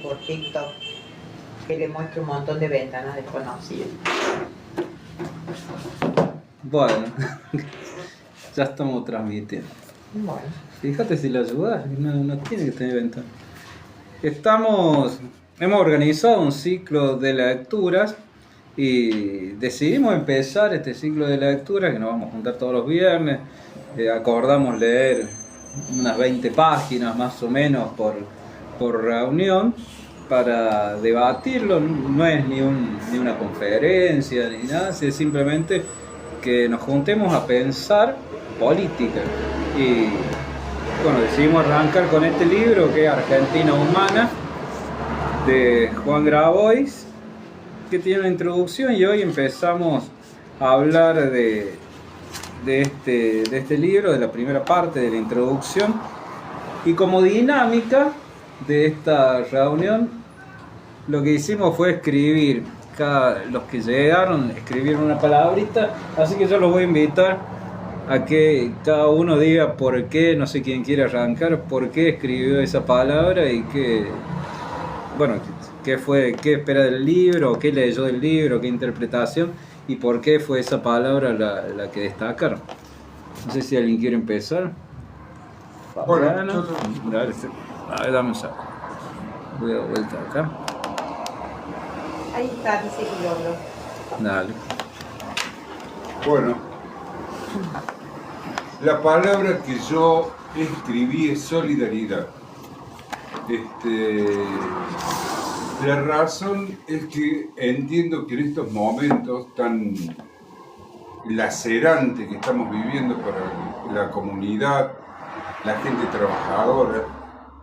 por TikTok que le muestra un montón de ventanas desconocidas. Bueno, ya estamos transmitiendo. Bueno. Fíjate si le ayudas, no tiene que tener ventana. Hemos organizado un ciclo de lecturas y decidimos empezar este ciclo de lecturas que nos vamos a juntar todos los viernes. Acordamos leer unas 20 páginas más o menos por reunión para debatirlo. No es ni una conferencia ni nada, es simplemente que nos juntemos a pensar política. Y bueno, decidimos arrancar con este libro que es Argentina Humana, de Juan Grabois, que tiene una introducción, y hoy empezamos a hablar de este libro, de la primera parte de la introducción. Y como dinámica de esta reunión, lo que hicimos fue escribir, los que llegaron escribieron una palabrita, así que yo los voy a invitar a que cada uno diga por qué, no sé quién quiere arrancar, por qué escribió esa palabra y qué espera del libro, qué leyó del libro, qué interpretación y por qué fue esa palabra la que destacaron. No sé si alguien quiere empezar. Bueno, dale, dame un segundo. Voy a dar vuelta acá. Ahí está, dice que logro. Dale. Bueno, la palabra que yo escribí es solidaridad. La razón es que entiendo que en estos momentos tan lacerantes que estamos viviendo para la comunidad, la gente trabajadora,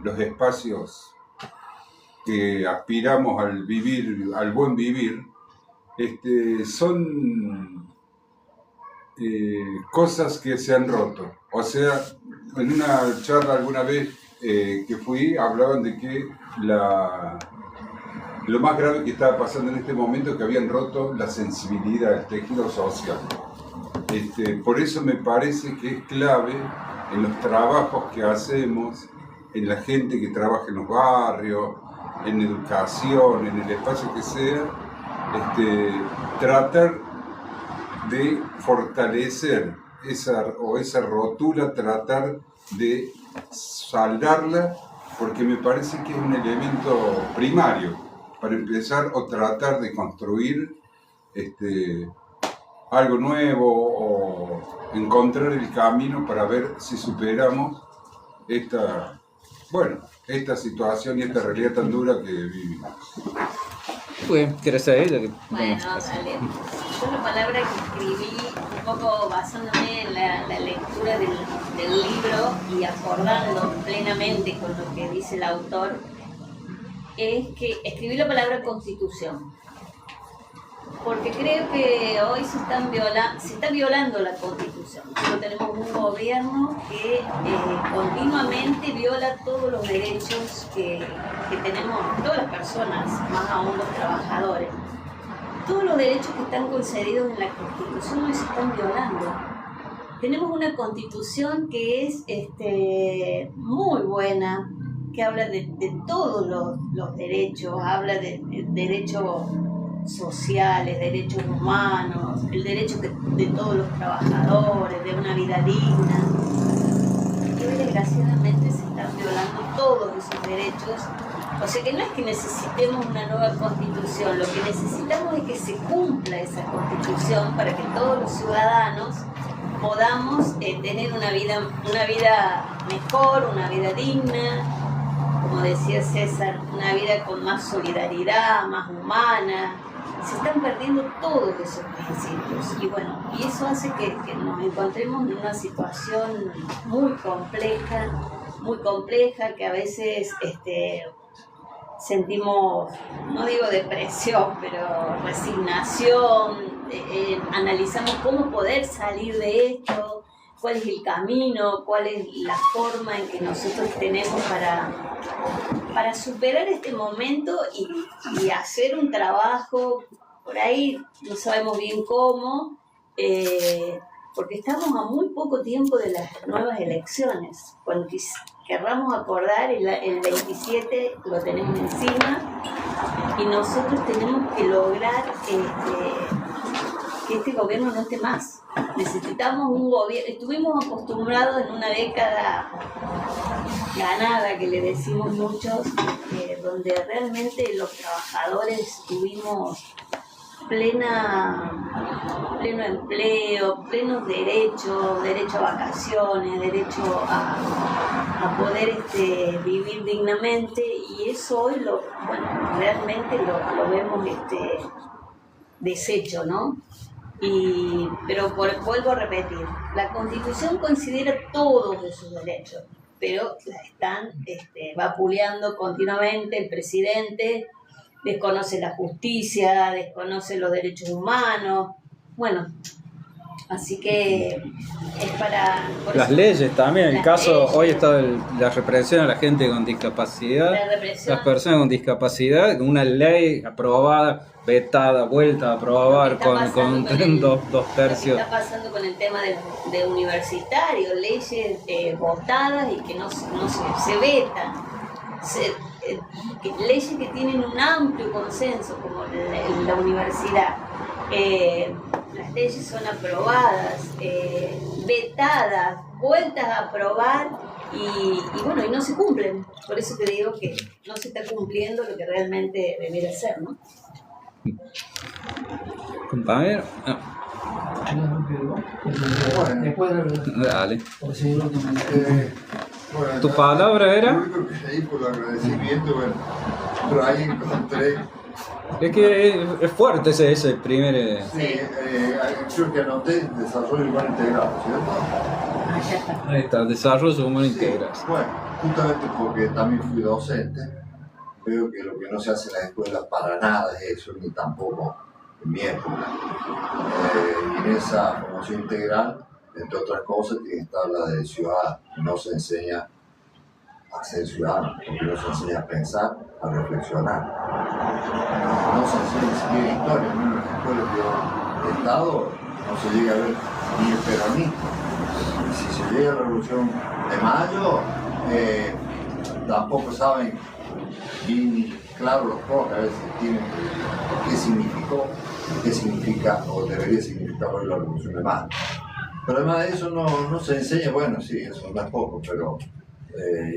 los espacios que aspiramos al vivir, al buen vivir, son cosas que se han roto. O sea, en una charla alguna vez que fui, hablaban de que lo más grave que estaba pasando en este momento es que habían roto la sensibilidad, el tejido social. Por eso me parece que es clave en los trabajos que hacemos, en la gente que trabaja en los barrios, en educación, en el espacio que sea, tratar de fortalecer esa rotura, tratar de saldarla, porque me parece que es un elemento primario para empezar o tratar de construir algo nuevo o encontrar el camino para ver si superamos esta situación y esta realidad tan dura que vivimos. Bueno, ¿quieres saber ella? Bueno, dale. Yo la palabra que escribí, un poco basándome en la lectura del libro y acordando plenamente con lo que dice el autor, es que escribí la palabra constitución. Porque creo que hoy se está violando la Constitución. Nosotros tenemos un gobierno que continuamente viola todos los derechos que tenemos todas las personas, más aún los trabajadores. Todos los derechos que están concedidos en la Constitución hoy se están violando. Tenemos una Constitución que es muy buena, que habla de todos los derechos, habla de derechos sociales, derechos humanos, el derecho de todos los trabajadores, de una vida digna. Y hoy desgraciadamente se están violando todos esos derechos. O sea que no es que necesitemos una nueva constitución, lo que necesitamos es que se cumpla esa constitución para que todos los ciudadanos podamos tener una vida mejor, una vida digna, como decía César, una vida con más solidaridad, más humana. Se están perdiendo todos esos principios y eso hace que nos encontremos en una situación muy compleja, que a veces sentimos, no digo depresión, pero resignación, analizamos cómo poder salir de esto, cuál es el camino, cuál es la forma en que nosotros tenemos para superar este momento y hacer un trabajo, por ahí no sabemos bien cómo, porque estamos a muy poco tiempo de las nuevas elecciones, cuando querramos acordar, el 27 lo tenemos encima y nosotros tenemos que lograr que este gobierno no esté más. Necesitamos un gobierno, estuvimos acostumbrados en una década ganada, que le decimos muchos, donde realmente los trabajadores tuvimos pleno empleo, plenos derechos, derecho a vacaciones, derecho a poder vivir dignamente, y eso hoy realmente lo vemos deshecho, ¿no? Pero vuelvo a repetir, la Constitución considera todos esos derechos, pero la están vapuleando continuamente. El presidente desconoce la justicia, desconoce los derechos humanos. Bueno, así que es por las eso, leyes también, en el caso, leyes, hoy está la represión a la gente con discapacidad, la represión, las personas con discapacidad, una ley aprobada, vetada, vuelta a aprobar con dos tercios. Lo que está pasando con el tema de universitarios, leyes votadas y que no se vetan. Leyes que tienen un amplio consenso, como la universidad. Las leyes son aprobadas, vetadas, vueltas a aprobar y no se cumplen. Por eso te digo que no se está cumpliendo lo que realmente debería ser, ¿no? Compañero, Después dale. bueno, ¿Tu palabra era? Lo único que leí por el agradecimiento, bueno, pero ahí encontré. Es que es fuerte ese primer... Sí, creo que anoté desarrollo humano integrado, ¿cierto? Ahí está, desarrollo humano integral. Bueno, justamente porque también fui docente, veo que lo que no se hace en las escuelas para nada es eso, ni tampoco en mi época. Y en esa formación integral, entre otras cosas, tiene que estar la de ciudadano. No se enseña a ser ciudadano, porque no se enseña a pensar, a reflexionar. No se enseña ni siquiera historia, ¿no? En las escuelas que he estado no se llega a ver ni el peronismo. Y si se llega a la Revolución de Mayo, tampoco saben bien claro los pocos, a veces tienen qué significó, qué significa o debería significar hoy la Revolución de Mayo. Pero además de eso no se enseña, bueno, sí, eso no es poco, pero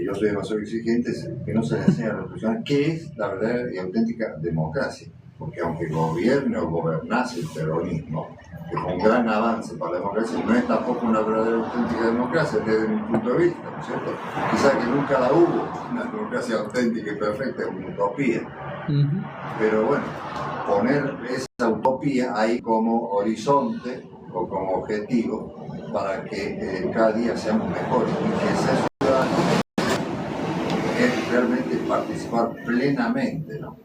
yo soy demasiado exigente, que no se le enseña a reflexionar qué es la verdadera y auténtica democracia. Porque aunque gobierne o gobernase el peronismo, que fue un gran avance para la democracia, no es tampoco una verdadera y auténtica democracia desde mi punto de vista, ¿no es cierto? Quizás que nunca la hubo, una democracia auténtica y perfecta, es una utopía. Pero bueno, poner esa utopía ahí como horizonte o como objetivo para que cada día seamos mejores y que ser ciudadanos es realmente participar plenamente, ¿no?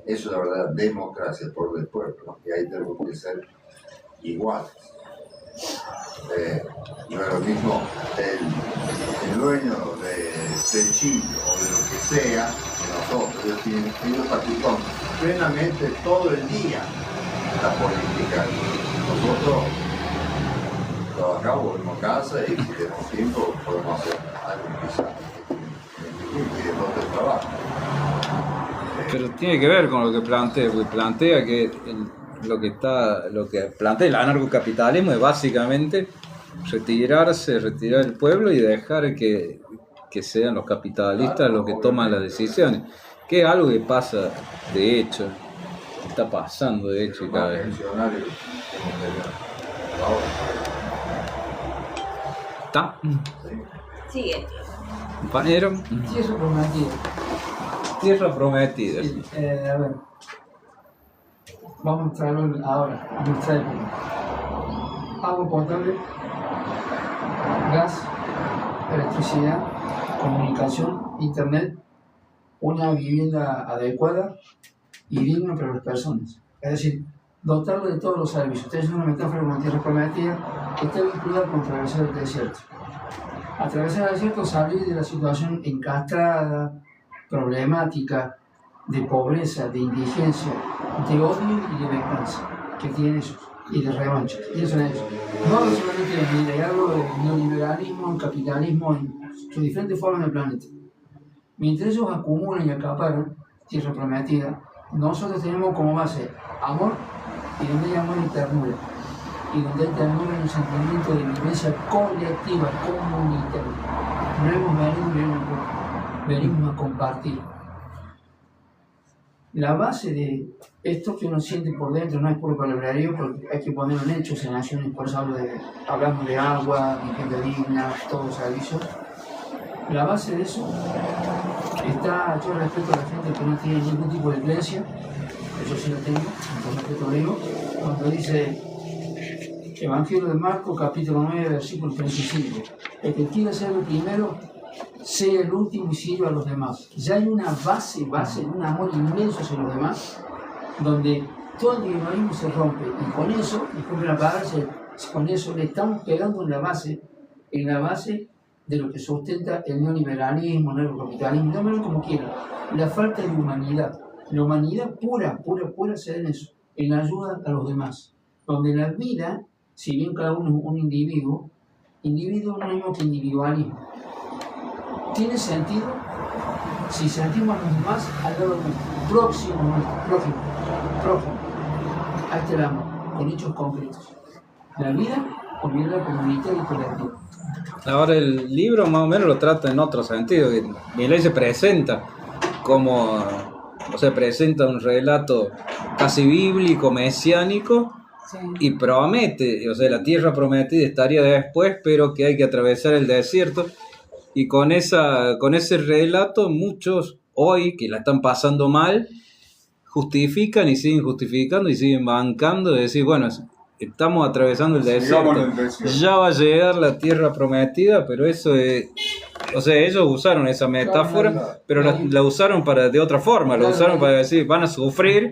Eso es la verdadera democracia por del pueblo, ¿no? Y ahí tenemos que ser iguales. No es lo mismo el dueño del Chile o de lo que sea que nosotros. Ellos participan plenamente todo el día en la política. Nosotros trabajamos, volvemos a casa y si tenemos tiempo podemos hacer algo quizás y de otro trabajo. Pero tiene que ver con lo que plantea, porque plantea que lo que plantea el anarcocapitalismo es básicamente retirar el pueblo y dejar que sean los capitalistas los que toman las decisiones, que es algo que pasa de hecho, está pasando de hecho cada vez. ¿Está? Sigue. Compañero. Tierra prometida. Tierra prometida. Sí, a ver. Vamos a traerlo ahora, a nuestra época. Agua potable, gas, electricidad, comunicación, internet, una vivienda adecuada y digna para las personas. Es decir, dotarlo de todos los servicios. Ustedes es una metáfora de una tierra prometida que está vinculada con atravesar el desierto. Atravesar el desierto, salir de la situación encastrada, problemática, de pobreza, de indigencia, de odio y de venganza que tienen ellos. y de revancha. ¿Quiénes son ellos? No solamente el hablo del neoliberalismo, el capitalismo, en sus diferentes formas del planeta. Mientras ellos acumulan y acaparan tierra prometida, nosotros tenemos como base amor, y donde hay amor y ternura. Y donde hay ternura y un sentimiento de vivencia colectiva, comunitaria. No hemos venido, venimos a compartir. La base de esto que uno siente por dentro no es puro palabrerío, porque hay que ponerlo en hechos, en acciones. Por eso hablamos de agua, vivienda digna, todos los servicios. La base de eso está, yo respeto a la gente que no tiene ningún tipo de creencia, eso sí lo tengo, entonces respeto lo digo, cuando dice Evangelio de Marcos, capítulo 9, versículo 35, el que quiera ser el primero, sea el último y sirva a los demás. Ya hay una base, un amor inmenso hacia los demás, donde todo el individualismo se rompe, y con eso, disculpen la palabra, con eso le estamos pegando en la base de lo que sustenta el neoliberalismo, el neocapitalismo, llámalo como quieran, la falta de humanidad. La humanidad pura se da en eso, en ayuda a los demás. Donde la vida, si bien cada uno es un individuo no es lo mismo que individualismo. Tiene sentido si sentimos a los demás al lado próximo. Ahí está el amor, con hechos concretos. La vida con vida comunitaria y colectiva. Ahora el libro más o menos lo trata en otro sentido, que Milei se presenta como, presenta un relato casi bíblico, mesiánico, sí, y promete, la tierra prometida estaría después, pero que hay que atravesar el desierto, y con ese relato muchos hoy que la están pasando mal, justifican y siguen justificando y siguen bancando de decir, bueno, estamos atravesando el desierto, ya va a llegar la tierra prometida, pero eso es, ellos usaron esa metáfora, pero la usaron de otra forma, la usaron para decir, van a sufrir,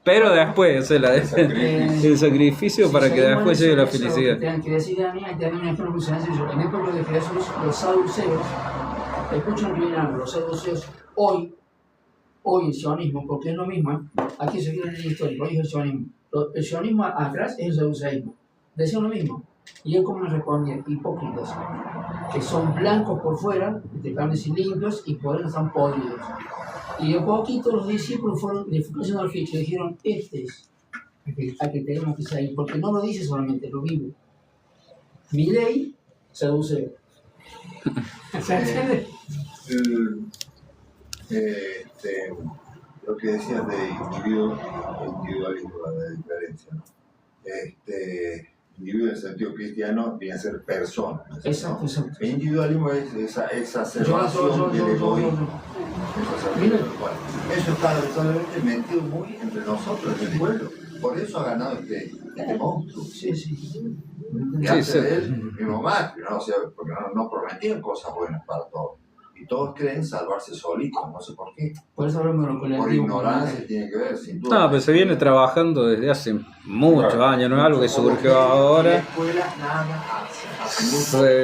pero después, el sacrificio para que después llegue la felicidad. Tengan que decir a mí, hay un ejemplo muy sencillo, en época de Jesús, los saduceos, escuchan que vienen los saduceos, hoy el sionismo, porque es lo mismo, aquí se quiere en el histórico, hoy es el sionismo. El sionismo atrás es el saduceísmo. Decían lo mismo. Y él como les respondía, hipócritas, que son blancos por fuera, de carnes y limpios, y por dentro están podridos. Y de poquito los discípulos le fueron haciendo el ficho y dijeron, este es a que tenemos que salir, porque no lo dice solamente, lo vive. Milei, saduceo. ¿Se entiende? Lo que decías de individualismo, la diferencia, ¿no? Individuo en el sentido cristiano viene a ser persona, ¿no? Exacto. El individualismo es esa exacerbación del egoísmo. Eso está lamentablemente metido muy entre nosotros, en el pueblo. Por eso ha ganado este monstruo. Sí. Y antes de él, mismo Macri, ¿no? Porque no prometían cosas buenas para todos. Y todos creen salvarse solitos, no sé por qué. Por eso hablamos de lo colectivo. Por ignorancia tiene que ver, sin duda. No, pero se viene trabajando desde hace muchos años, no es algo que surgió ahora.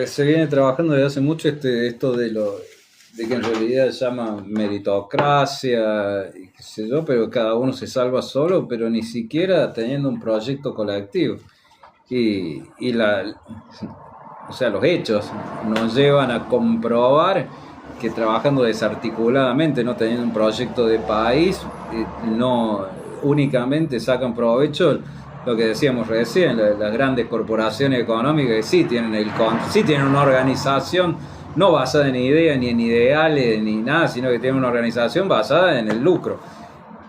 Se viene trabajando desde hace mucho esto de que en realidad se llama meritocracia, y qué sé yo, pero cada uno se salva solo, pero ni siquiera teniendo un proyecto colectivo. Y los hechos nos llevan a comprobar que trabajando desarticuladamente, no teniendo un proyecto de país, no únicamente sacan provecho lo que decíamos recién, las grandes corporaciones económicas que sí tienen una organización no basada en ideas ni en ideales ni nada, sino que tienen una organización basada en el lucro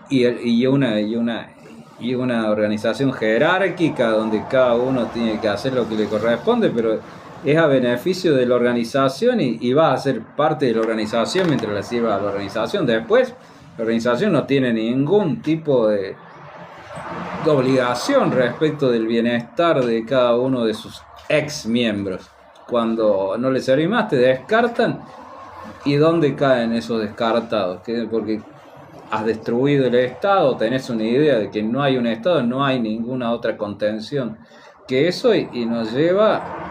y una organización jerárquica donde cada uno tiene que hacer lo que le corresponde, pero es a beneficio de la organización y va a ser parte de la organización mientras le sirva a la organización. Después, la organización no tiene ningún tipo de obligación respecto del bienestar de cada uno de sus ex miembros. Cuando no les servís más, te descartan. ¿Y dónde caen esos descartados? Porque has destruido el Estado, tenés una idea de que no hay un Estado, no hay ninguna otra contención que eso, y nos lleva...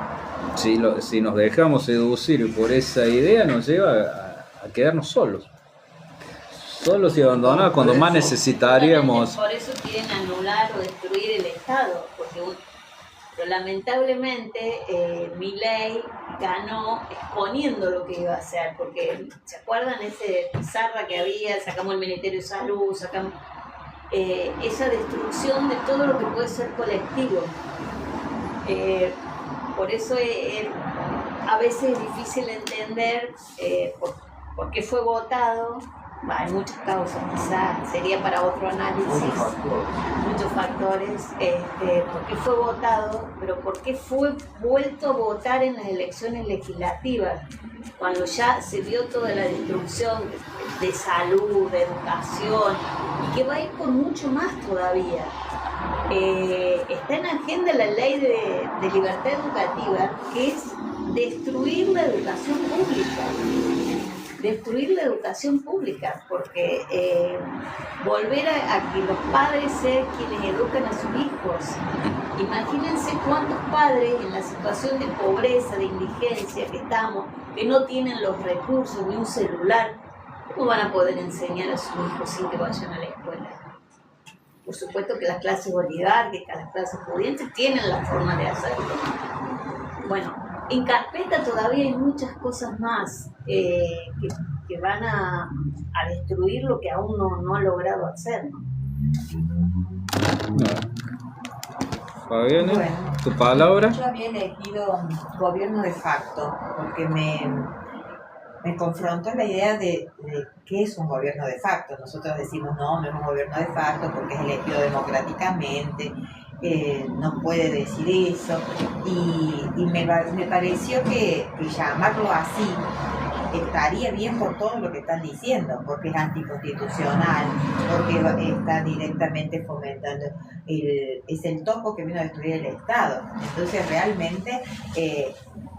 Si nos dejamos seducir por esa idea, nos lleva a quedarnos solos. solos y abandonados cuando más necesitaríamos. Por eso quieren anular o destruir el Estado, porque pero lamentablemente Milei ganó exponiendo lo que iba a hacer, porque ¿se acuerdan ese pizarra que había? Sacamos el Ministerio de Salud, sacamos esa destrucción de todo lo que puede ser colectivo. Por eso a veces es difícil entender por qué fue votado. Hay muchas causas, quizás sería para otro análisis, muchos factores, por qué fue votado, pero por qué fue vuelto a votar en las elecciones legislativas, cuando ya se vio toda la destrucción de salud, de educación, y que va a ir por mucho más todavía. Está en agenda la ley de libertad educativa, que es destruir la educación pública, porque volver a que los padres sean quienes educan a sus hijos. Imagínense cuántos padres en la situación de pobreza, de indigencia que estamos, que no tienen los recursos ni un celular, ¿cómo van a poder enseñar a sus hijos sin que vayan a la escuela? Por supuesto que las clases oligárquicas, las clases pudientes tienen la forma de hacerlo. Bueno, en carpeta todavía hay muchas cosas más que van a destruir lo que aún no ha logrado hacer, ¿no? Fabián, Bueno, ¿tu palabra? yo había elegido gobierno de facto porque me confrontó la idea de qué es un gobierno de facto. Nosotros decimos, no es un gobierno de facto porque es elegido democráticamente, no puede decir eso, y me pareció que llamarlo así estaría bien por todo lo que están diciendo, porque es anticonstitucional, porque está directamente fomentando, es el topo que vino a destruir el Estado. Entonces realmente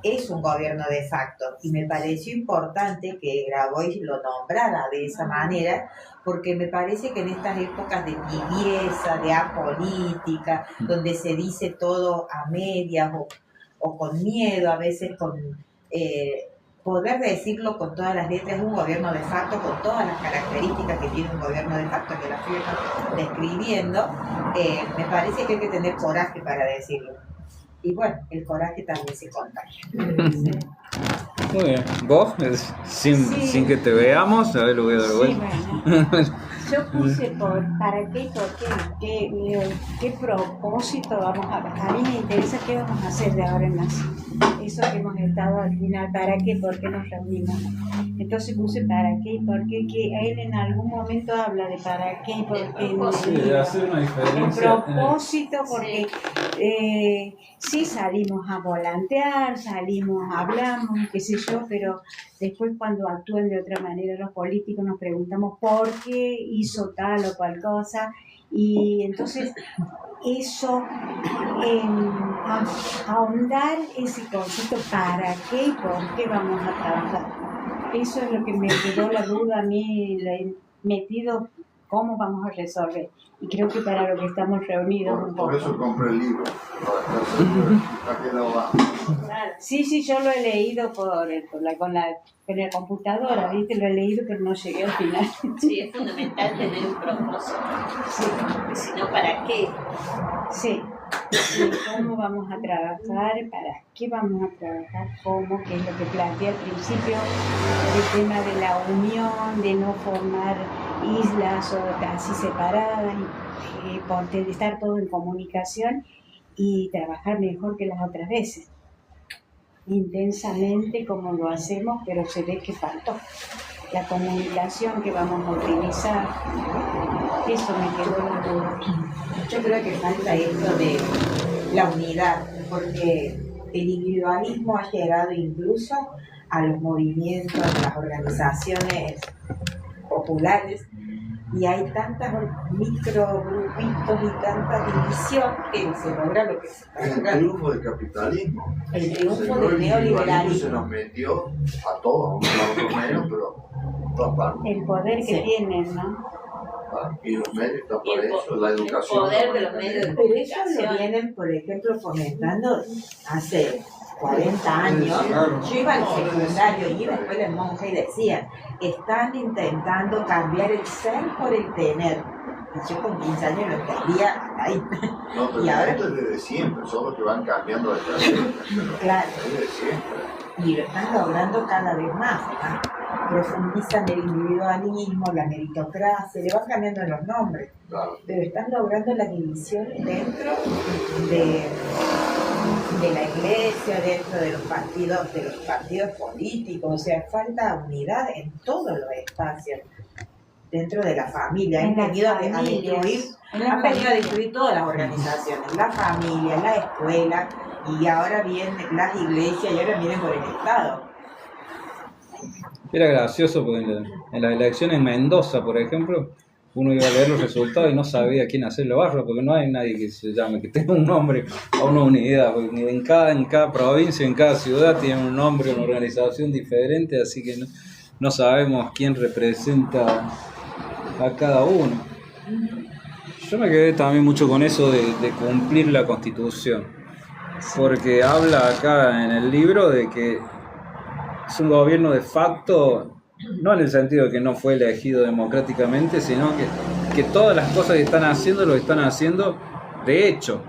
es un gobierno de facto, y me pareció importante que Grabois lo nombrara de esa manera, porque me parece que en estas épocas de tibieza, de apolítica, donde se dice todo a medias o con miedo, a veces con poder decirlo con todas las letras, es un gobierno de facto con todas las características que tiene un gobierno de facto, que las estoy describiendo. Me parece que hay que tener coraje para decirlo. Y bueno, el coraje también se contagia. Muy bien. ¿Vos? Sin que te veamos, a ver, lo voy a dar vuelta. Bueno. Yo puse para qué y por qué propósito vamos a mí me interesa qué vamos a hacer de ahora en más. Eso que hemos estado al final, para qué, por qué nos reunimos. Entonces puse para qué y por qué, que él en algún momento habla de para qué y por qué. Sí, de hacer una diferencia. El propósito, porque sí salimos a volantear, hablamos, qué sé yo, pero después cuando actúan de otra manera los políticos nos preguntamos por qué hizo tal o cual cosa, y entonces eso, ahondar ese concepto para qué y por qué vamos a trabajar. Eso es lo que me quedó la duda a mí, le he metido cómo vamos a resolver. Y creo que para lo que estamos reunidos por eso compré el libro. ¿A qué lado va? Claro. Sí, yo lo he leído con la computadora, ¿viste? Lo he leído, pero no llegué al final. Sí, es fundamental tener un propósito. Sí, porque si no, ¿para qué? Sí. ¿Cómo vamos a trabajar? ¿Para qué vamos a trabajar? ¿Cómo? Que es lo que planteé al principio, el tema de la unión, de no formar islas o así separadas, y estar todo en comunicación y trabajar mejor que las otras veces. Intensamente como lo hacemos, pero se ve que faltó. La comunicación que vamos a utilizar, eso me quedó la duda. Yo creo que falta esto de la unidad, porque el individualismo ha llegado incluso a los movimientos, a las organizaciones populares, y hay tantas microgrupitos y tanta división que se logra lo que se logra. El triunfo del capitalismo. El triunfo del del neoliberalismo. Se nos metió a todos, a un lado menos, pero a todas partes. El poder que tienen, ¿no? Y los medios están Y por eso, la educación. El poder de los medios de Pero ellos lo comunicación. vienen, por ejemplo, fomentando hace 40 años, yo iba al secundario y iba a la escuela en monje y decían, están intentando cambiar el ser por el tener. Y yo con 15 años lo entendía hasta ahí. No, pero Y ahora, esto es desde siempre, solo que van cambiando de estrategia. claro, Es desde siempre. y lo están logrando cada vez más, ¿no? Profundizan el individualismo, la meritocracia, le van cambiando los nombres, Claro. pero están logrando la división dentro de la iglesia, dentro de los partidos políticos, o sea, falta unidad en todos los espacios, dentro de la familia. Han venido a destruir todas las organizaciones, la familia, la escuela, y ahora vienen las iglesias y ahora vienen por el Estado. Era gracioso porque en las elecciones en Mendoza, por ejemplo, uno iba a leer los resultados y no sabía quién hacerlo barro, porque no hay nadie que se llame, que tenga un nombre o una unidad, porque en cada provincia, en cada ciudad tiene un nombre, una organización diferente, así que no sabemos quién representa a cada uno. Yo me quedé también mucho con eso de cumplir la Constitución, porque habla acá en el libro de que es un gobierno de facto, no en el sentido de que no fue elegido democráticamente, sino que todas las cosas que están haciendo lo están haciendo de hecho.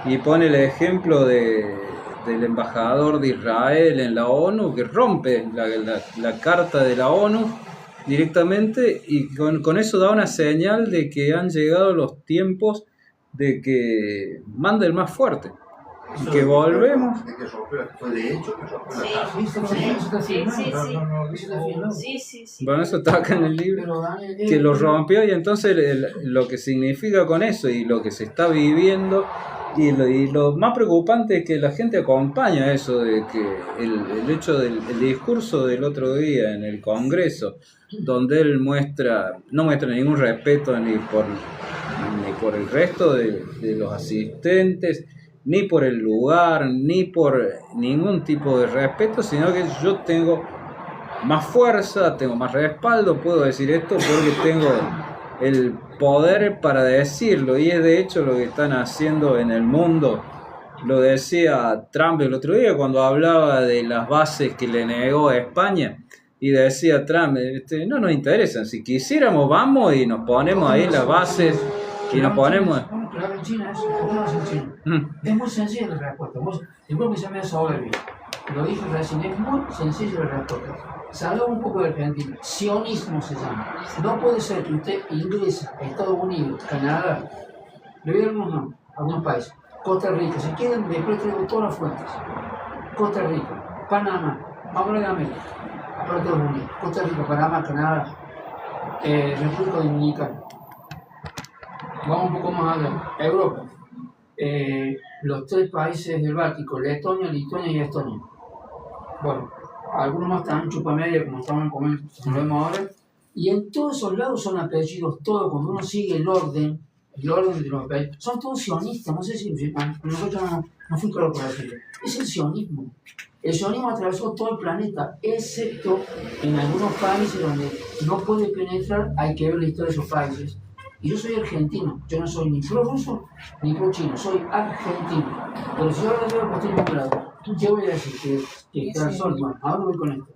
Y pone el ejemplo del embajador de Israel en la ONU, que rompe la carta de la ONU directamente, y con eso da una señal de que han llegado los tiempos de que manda el más fuerte. Y que volvemos. De que fue de hecho que rompió la Sí. carta. Sí. Bueno, eso está acá en el libro, que lo rompió, y entonces lo que significa con eso y lo que se está viviendo, y lo más preocupante es que la gente acompaña eso, de que el hecho del el discurso del otro día en el Congreso, donde él no muestra ningún respeto ni por el resto de los asistentes, ni por el lugar, ni por ningún tipo de respeto, sino que yo tengo más fuerza, tengo más respaldo, puedo decir esto porque tengo el poder para decirlo, y es de hecho lo que están haciendo en el mundo. Lo decía Trump el otro día cuando hablaba de las bases que le negó a España, y decía Trump, no nos interesan, si quisiéramos vamos y nos ponemos ahí las bases y nos ponemos... Claro, en China es muy sencilla la respuesta. Después me llamé a Soberbio, lo dije recién, es muy sencilla la respuesta. Salga un poco de Argentina, sionismo se llama. No puede ser que usted ingresa a Estados Unidos, Canadá, le voy a dar algunos países, Costa Rica, si quieren después traigo todas las fuentes. Costa Rica, Panamá, vamos a hablar de América, para Estados Unidos, Costa Rica, Panamá, Canadá, República Dominicana. Vamos un poco más allá, Europa, los 3 países del Báltico, Letonia, Lituania y Estonia. Bueno, algunos más están en chupamedia, como estamos como lo vemos ahora, y en todos esos lados son apellidos, todo, cuando uno sigue el orden de los apellidos, son todos sionistas, no sé si nosotros no fui claro por decirlo, es el sionismo. El sionismo atravesó todo el planeta, excepto en algunos países donde no puede penetrar, hay que ver la historia de esos países. Y yo soy argentino, yo no soy ni pro-ruso ni pro-chino, soy argentino. Pero si ahora veo que estoy nombrado, ¿qué voy a decir? Que bueno, ahora voy con esto.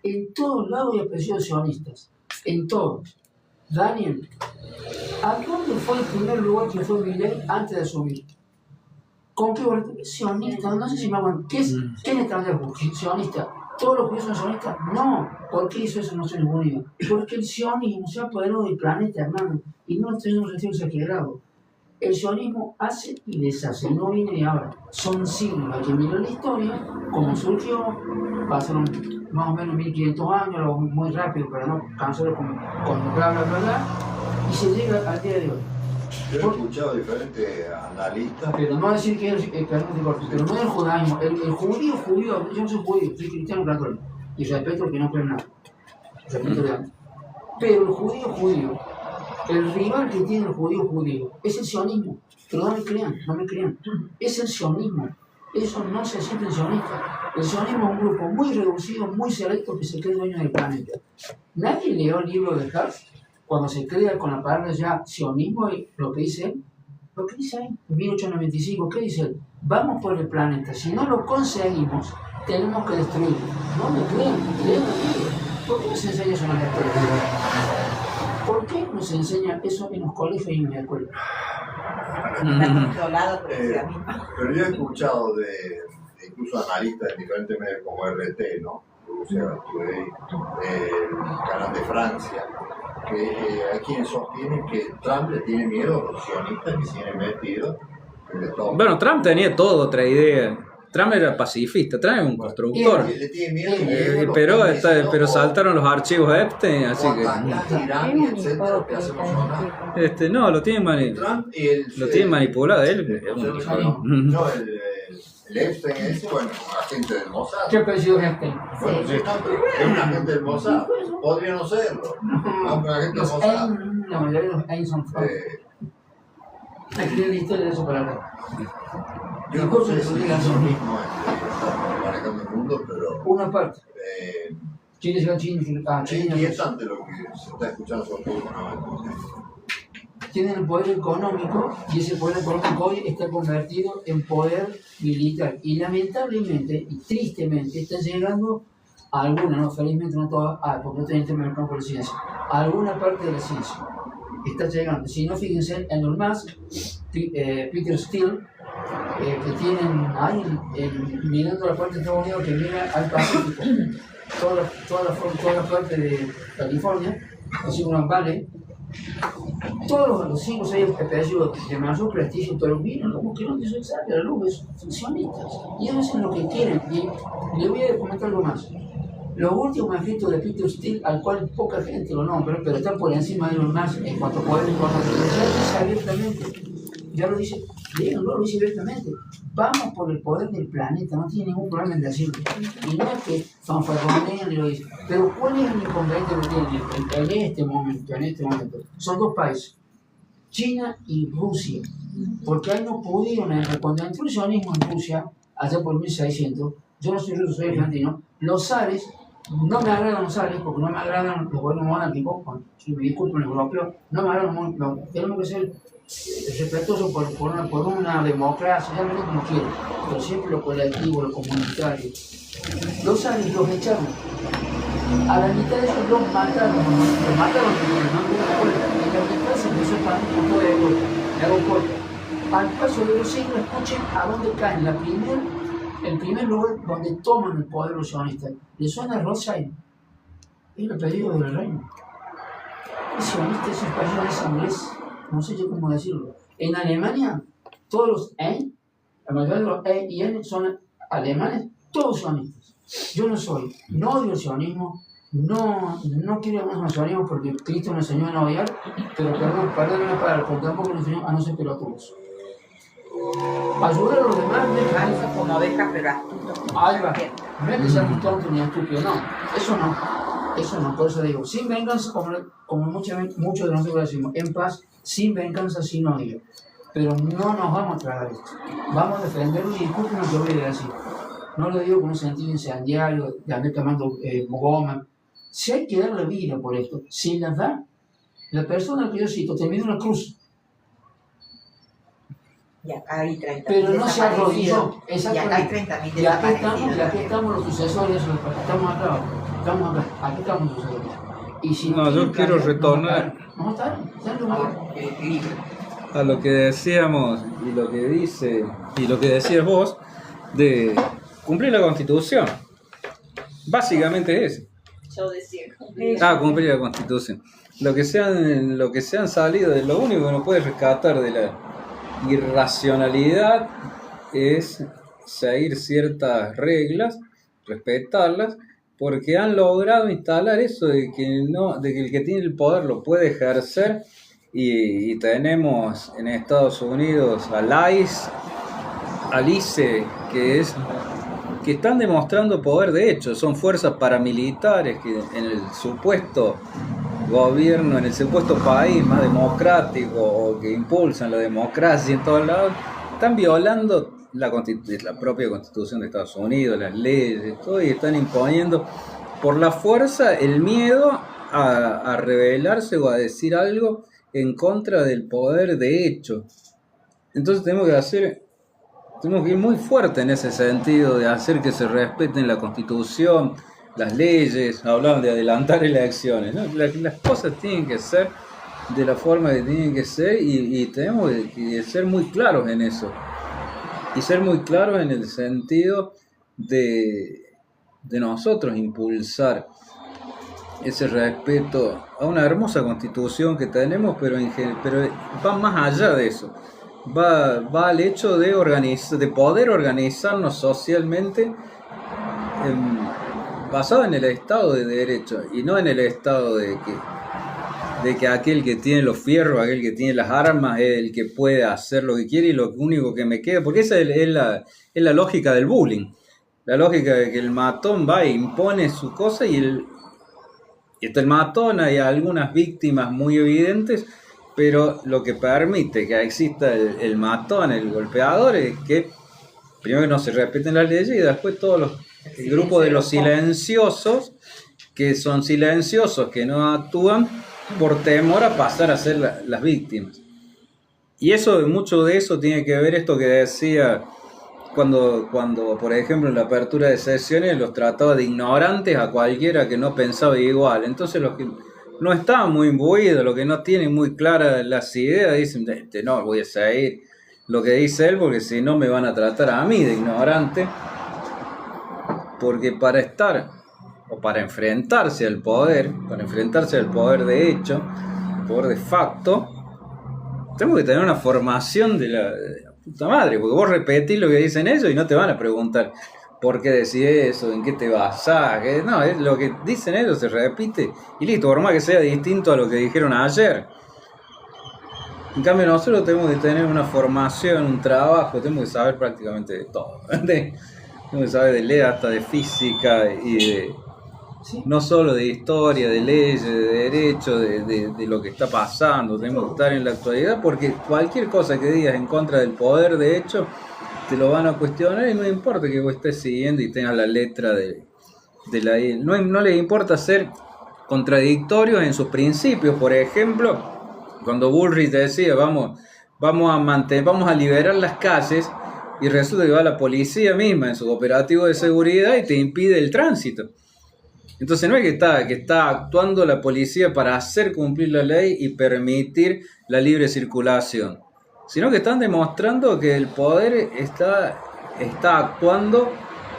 En todos lados hay apellidos sionistas, en todos. Daniel, ¿a dónde fue el primer lugar que fue Milei antes de asumir? ¿Con qué sionista? No sé si me acuerdo. ¿Qué es extranjero? ¿Sionista? ¿Todos los judíos son sionistas? No. ¿Por qué hizo eso? No sé ninguna idea. Porque el sionismo se ha apoderado del planeta, hermano. Y no estoy en un sentido exagerado. El sionismo hace y deshace. No viene de ahora. Son siglos. Hay que mirar la historia, cómo surgió. Pasaron más o menos 1500 años, muy rápido, para no cansarlo con bla, bla, bla, bla. Y se llega al día de hoy. Yo he escuchado diferentes analistas. Pero no decir que es pero no es el judaísmo. El judío, yo no soy judío, soy cristiano católico. Y respeto al que no cree en nada. Respeto de antes. Pero el judío, el rival que tiene el judío, es el sionismo. Pero no me crean. Es el sionismo. Eso no se sienten sionistas. El sionismo es un grupo muy reducido, muy selecto que se cree dueño del planeta. Nadie leyó el libro de Hart cuando se crea con la palabra ya sionismo y lo que dice él. Lo que dice ahí, en 1895, ¿qué dice él? Vamos por el planeta, si no lo conseguimos, tenemos que destruirlo. No me creen, ¿por qué nos enseña eso en la escuela? ¿Por qué nos enseña eso en los colegios y en la escuela? Está controlado por el mismo. Pero yo he escuchado de incluso analistas de diferentes medios como RT, ¿no? Rusia Today, el canal de Francia, que hay quienes sostienen que Trump le tiene miedo a los sionistas que siguen metidos en el Estado. Bueno, Trump tenía toda otra idea. Trump era pacifista, Trump era un constructor. Le tiene miedo, Pero saltaron los archivos Epstein, así que... Irán, etcétera, lo que hacemos ahora. No, lo tienen Trump y el manipulado él. No, el Epstein ese, bueno, agente del Mossad. ¿Qué parecido es Epstein? Bueno, sí, es un agente del Mossad. Podría no serlo. Un agente del Los Mossad. la mayoría de los Ain son hay que leer la historia de eso para acá. Yo no sé si es lo mismo manejando el mundo, pero Una parte. Chile llega a es China. inquietante lo que se está escuchando sobre todo últimamente. Tienen el poder económico y ese poder económico hoy está convertido en poder militar. Y lamentablemente y tristemente están llegando a algunas, no felizmente no todas, porque no tienen tema del campo de la ciencia, a alguna parte de la ciencia. Está llegando. Si no, fíjense en Elon Musk, Peter Steele, que tienen ahí mirando la parte de Estados Unidos que mira al Pacífico, toda la parte de California, así como Valley, todos los 5 o 6 apellidos de mayor prestigio, pero miren lo que no quiso sacar la luz, es funcionistas, y ellos hacen lo que quieren. Y le voy a comentar algo más. Los últimos escritos de Peter Steele, al cual poca gente lo nombra, pero está por encima de los más en cuanto a poder económico, ya lo dice abiertamente. Ya lo dice, díganlo, lo dice abiertamente. Vamos por el poder del planeta, no tiene ningún problema en decirlo. Y no es que fanfarronean y lo dicen. Pero ¿cuál es el inconveniente que tienen en este momento? Son 2 países, China y Rusia. Porque ahí no pudieron, cuando entró el sionismo en Rusia, allá por 1600, yo no soy ruso, soy argentino, los zares, no me agradan los zares, porque no me agradan los gobiernos monárquicos, si me disculpen los europeos, no me agradan los, tenemos que ser respetuosos por una democracia, ya no como quiero, pero siempre lo colectivo, lo comunitario. Los zares los echaron, a la mitad de ellos los mataron primero, no de una puerta, y la mitad se empezó a expandir por todo el golpe, me hago corto. Al paso de los siglos, escuchen a dónde caen el primer lugar donde toman el poder los sionistas. ¿Le suena a Rothschild? Es el apellido del reino. Es sionista, es español, es inglés. No sé yo cómo decirlo. En Alemania, todos los E, la mayoría de los E y N son alemanes, todos sionistas. Yo no soy, no odio el sionismo, no quiero más el sionismo porque Cristo me enseñó a no odiar, pero perdónenme para porque tampoco me enseñó a no ser pelotudos. Ayudar a los demás, Mansos como ovejas, pero astutos. ahí va. No es que sea un tonto ni estúpido, no. Eso no, por eso digo, sin venganza, como muchos de nosotros decimos, en paz, sin venganza, sin odio. Pero no nos vamos a tragar esto. Vamos a defenderlo y disculpen lo que voy a decir. No lo digo con un sentido incendiario, de andar quemando goma. Si hay que darle vida por esto, si la da, la persona que yo cito te mide una cruz. Y acá hay 30.000 Pero no se arrodilló. Y acá hay 30.000 Y aquí desaparecidos. estamos los sucesores, estamos acá, aquí estamos los sucesores. Y si No, yo quiero retornar no está a lo que decíamos y lo que dice y lo que decías vos de cumplir la Constitución. Básicamente es Yo decía, cumplir la Constitución. Lo que se han salido de lo único que nos puede rescatar de la irracionalidad es seguir ciertas reglas, respetarlas, porque han logrado instalar eso de que el que tiene el poder lo puede ejercer, y tenemos en Estados Unidos al ICE, que están demostrando poder. De hecho, son fuerzas paramilitares que en el supuesto gobierno, en el supuesto país más democrático o que impulsan la democracia en todos lados, están violando la propia Constitución de Estados Unidos, las leyes, todo, y están imponiendo por la fuerza el miedo a rebelarse o a decir algo en contra del poder de hecho. Entonces tenemos que ir muy fuerte en ese sentido de hacer que se respeten la Constitución, las leyes. Hablaban de adelantar elecciones, ¿no? Las cosas tienen que ser de la forma que tienen que ser y tenemos que ser muy claros en eso. Y ser muy claros en el sentido de nosotros impulsar ese respeto a una hermosa Constitución que tenemos, pero va más allá de eso. Va al hecho de poder organizarnos socialmente basado en el Estado de Derecho y no en el Estado de que aquel que tiene los fierros, aquel que tiene las armas es el que puede hacer lo que quiere y lo único que me queda, porque esa es la lógica del bullying, la lógica de que el matón va e impone su cosa y está el matón, hay algunas víctimas muy evidentes, pero lo que permite que exista el matón, el golpeador, es que primero que no se respeten las leyes y después el grupo de los silenciosos, que son silenciosos, que no actúan por temor a pasar a ser las víctimas. Y mucho de eso tiene que ver esto que decía cuando por ejemplo en la apertura de sesiones los trataba de ignorantes a cualquiera que no pensaba igual. Entonces los que no estaban muy imbuidos, los que no tienen muy claras las ideas, dicen, no, voy a seguir lo que dice él porque si no me van a tratar a mí de ignorante. Porque para enfrentarse al poder de hecho, el poder de facto, tenemos que tener una formación de la puta madre, porque vos repetís lo que dicen ellos y no te van a preguntar por qué decís eso, en qué te basás, no, es lo que dicen ellos se repite y listo, por más que sea distinto a lo que dijeron ayer. En cambio nosotros tenemos que tener una formación, un trabajo, tenemos que saber prácticamente de todo, tenemos que saber de ley hasta de física y no solo de historia, de leyes, de derecho, de lo que está pasando. Tenemos que estar en la actualidad porque cualquier cosa que digas en contra del poder, de hecho, te lo van a cuestionar y no importa que vos estés siguiendo y tengas la letra de la ley. No les importa ser contradictorios en sus principios. Por ejemplo, cuando Bullrich decía vamos a liberar las calles y resulta que va la policía misma en su operativo de seguridad y te impide el tránsito. Entonces no es que está actuando la policía para hacer cumplir la ley y permitir la libre circulación, sino que están demostrando que el poder está actuando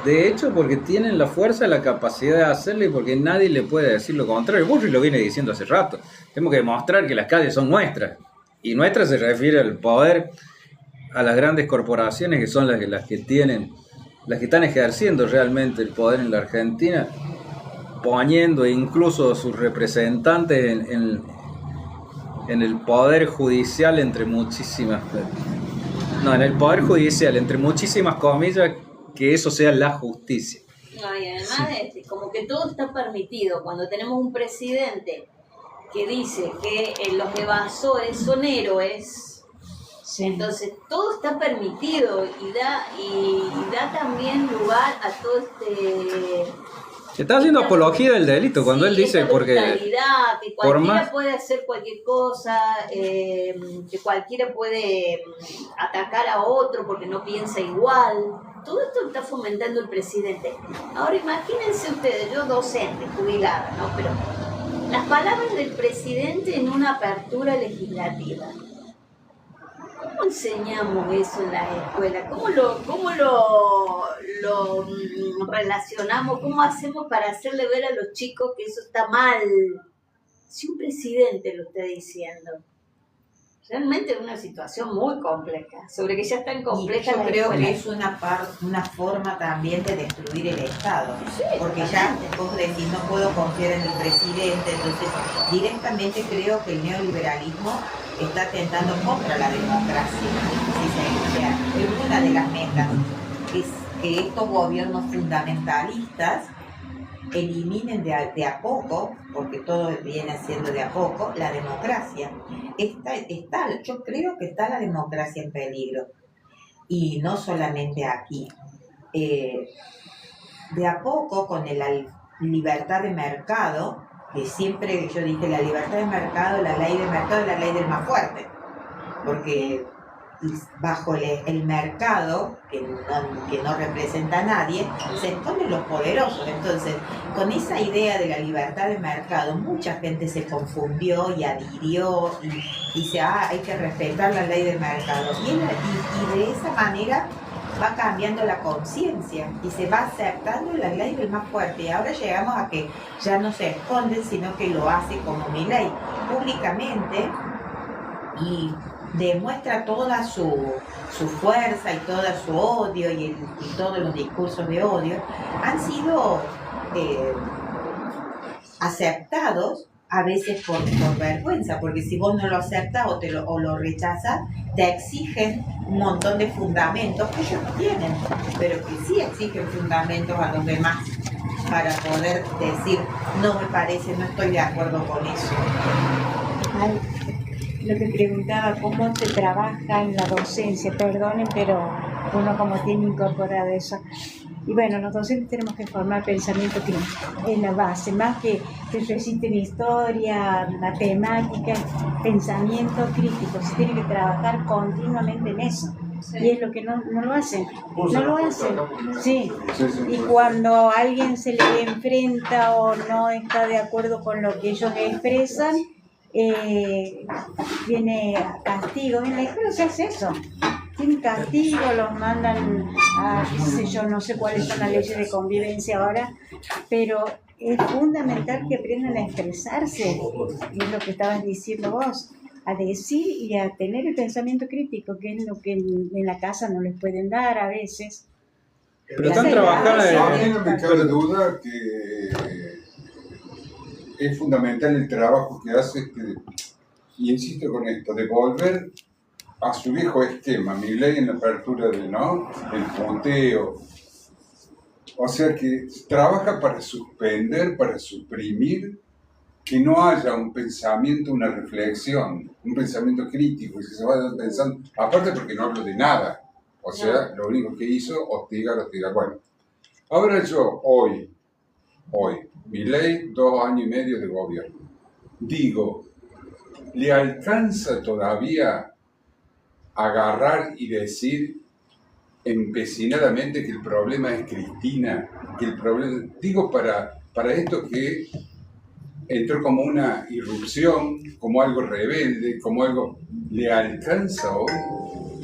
de hecho porque tienen la fuerza y la capacidad de hacerlo y porque nadie le puede decir lo contrario. Bullrich lo viene diciendo hace rato. Tenemos que demostrar que las calles son nuestras. Y nuestras se refiere al poder, a las grandes corporaciones que son las que están ejerciendo realmente el poder en la Argentina, poniendo incluso sus representantes en el poder judicial en el poder judicial entre muchísimas comillas, que eso sea la justicia. No, y además como que todo está permitido. Cuando tenemos un presidente que dice que los evasores son héroes, sí. Entonces todo está permitido y da también lugar a todo está haciendo apología del delito cuando él dice porque que cualquiera puede hacer cualquier cosa, que cualquiera puede atacar a otro porque no piensa igual. Todo esto está fomentando el presidente. Ahora imagínense ustedes, yo docente, jubilada, ¿no? Pero las palabras del presidente en una apertura legislativa. ¿Cómo enseñamos eso en la escuela? ¿Cómo lo relacionamos? ¿Cómo hacemos para hacerle ver a los chicos que eso está mal? Si un presidente lo está diciendo. Realmente es una situación muy compleja, sobre que ya es tan compleja. Y yo creo que es una forma también de destruir el Estado, sí, porque ya vos decís, no puedo confiar en el presidente, entonces directamente creo que el neoliberalismo está atentando contra la democracia. Es una de las metas, es que estos gobiernos fundamentalistas eliminen de a poco, porque todo viene siendo de a poco, la democracia. Yo creo que está la democracia en peligro. Y no solamente aquí. De a poco, con la libertad de mercado, que siempre yo dije, la libertad de mercado, la ley de mercado es la ley del más fuerte. Porque bajo el mercado, que no representa a nadie, se exponen los poderosos. Entonces, con esa idea de la libertad de mercado, mucha gente se confundió y adhirió y dice, hay que respetar la ley del mercado. Y de esa manera va cambiando la conciencia y se va aceptando la ley del más fuerte. Y ahora llegamos a que ya no se esconden, sino que lo hace como Milei, públicamente, y demuestra toda su fuerza y todo su odio y todos los discursos de odio han sido aceptados a veces por vergüenza, porque si vos no lo aceptas o lo rechazas, te exigen un montón de fundamentos que ellos no tienen, pero que sí exigen fundamentos a los demás para poder decir, no me parece, no estoy de acuerdo con eso. Lo que preguntaba, ¿cómo se trabaja en la docencia? Perdonen, pero uno como tiene incorporado eso. Y bueno, los docentes tenemos que formar pensamiento crítico, es la base, más que reciten historia, matemática, pensamiento crítico, se tiene que trabajar continuamente en eso. Sí. Y es lo que no lo hacen, no lo hacen. Sí. Y cuando alguien se le enfrenta o no está de acuerdo con lo que ellos expresan, viene castigo. En la escuela se hace eso. Tienen castigo, los mandan a, qué sé yo, no sé cuáles son las leyes de convivencia ahora, pero es fundamental que aprendan a expresarse, es lo que estabas diciendo vos, a decir y a tener el pensamiento crítico, que es lo que en la casa no les pueden dar a veces. Pero están trabajando a mí no me cabe duda que es fundamental el trabajo que hace, y insisto con esto, de volver a su viejo esquema, Milei en la apertura de, ¿no?, el punteo. O sea que trabaja para suspender, para suprimir, que no haya un pensamiento, una reflexión, un pensamiento crítico, y que se vayan pensando, aparte porque no hablo de nada. O sea, lo único que hizo, hostigar. Bueno, ahora yo, hoy, Milei, 2 años y medio de gobierno, digo, ¿le alcanza todavía agarrar y decir empecinadamente que el problema es Cristina, que el problema, digo, para esto que entró como una irrupción, como algo rebelde, como algo, ¿le alcanza hoy?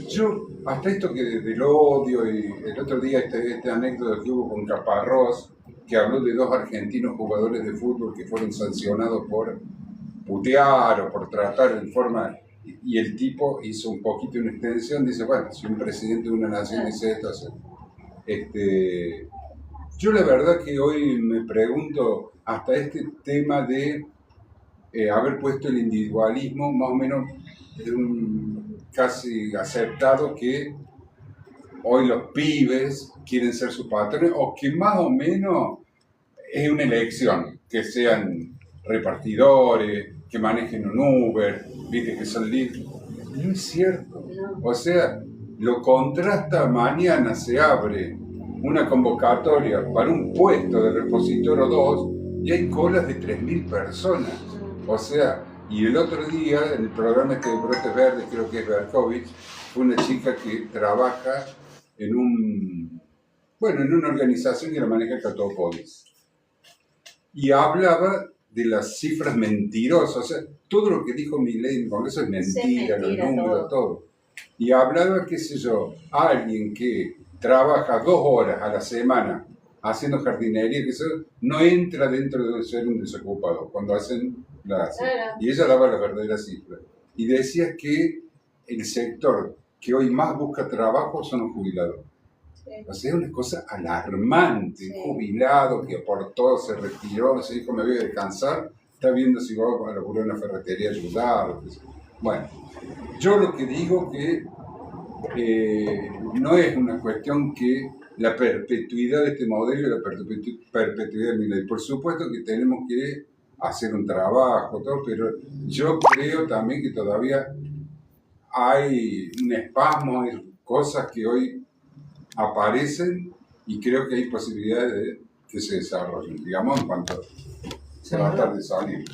Yo, hasta esto que del odio, y el otro día este anécdota que hubo con Caparrós, que habló de 2 argentinos jugadores de fútbol que fueron sancionados por putear o por tratar en forma... Y el tipo hizo un poquito una extensión, dice, bueno, si un presidente de una nación dice esto, yo la verdad que hoy me pregunto, hasta este tema de haber puesto el individualismo, más o menos casi aceptado, que hoy los pibes quieren ser sus patrones, o que más o menos es una elección, que sean repartidores, que manejen un Uber, viste, que son libres. No es cierto. O sea, lo contrasta, mañana se abre una convocatoria para un puesto de repositor o 2 y hay colas de 3.000 personas. O sea, y el otro día, en el programa de Brotes Verdes, creo que es Berkovich, fue una chica que trabaja en una organización que la maneja Catopolis. Y hablaba de las cifras mentirosas, o sea, todo lo que dijo Milei en el Congreso es mentira, los números, todo. Y hablaba, qué sé yo, alguien que trabaja 2 horas a la semana haciendo jardinería, que eso no entra dentro de ser un desocupado, cuando hacen y ella daba la verdadera cifra. Y decía que el sector que hoy más busca trabajo son los jubilados. O sea, es una cosa alarmante. Un jubilado que aportó, se retiró, se dijo, me voy a descansar, está viendo si va a laburar en una ferretería a ayudar. Bueno, yo lo que digo que no es una cuestión que la perpetuidad de este modelo y la perpetuidad de Milei. Por supuesto que tenemos que hacer un trabajo, todo, pero yo creo también que todavía hay un espasmo, hay cosas que hoy aparecen y creo que hay posibilidades de que se desarrollen, digamos, en cuanto a tratar de salir.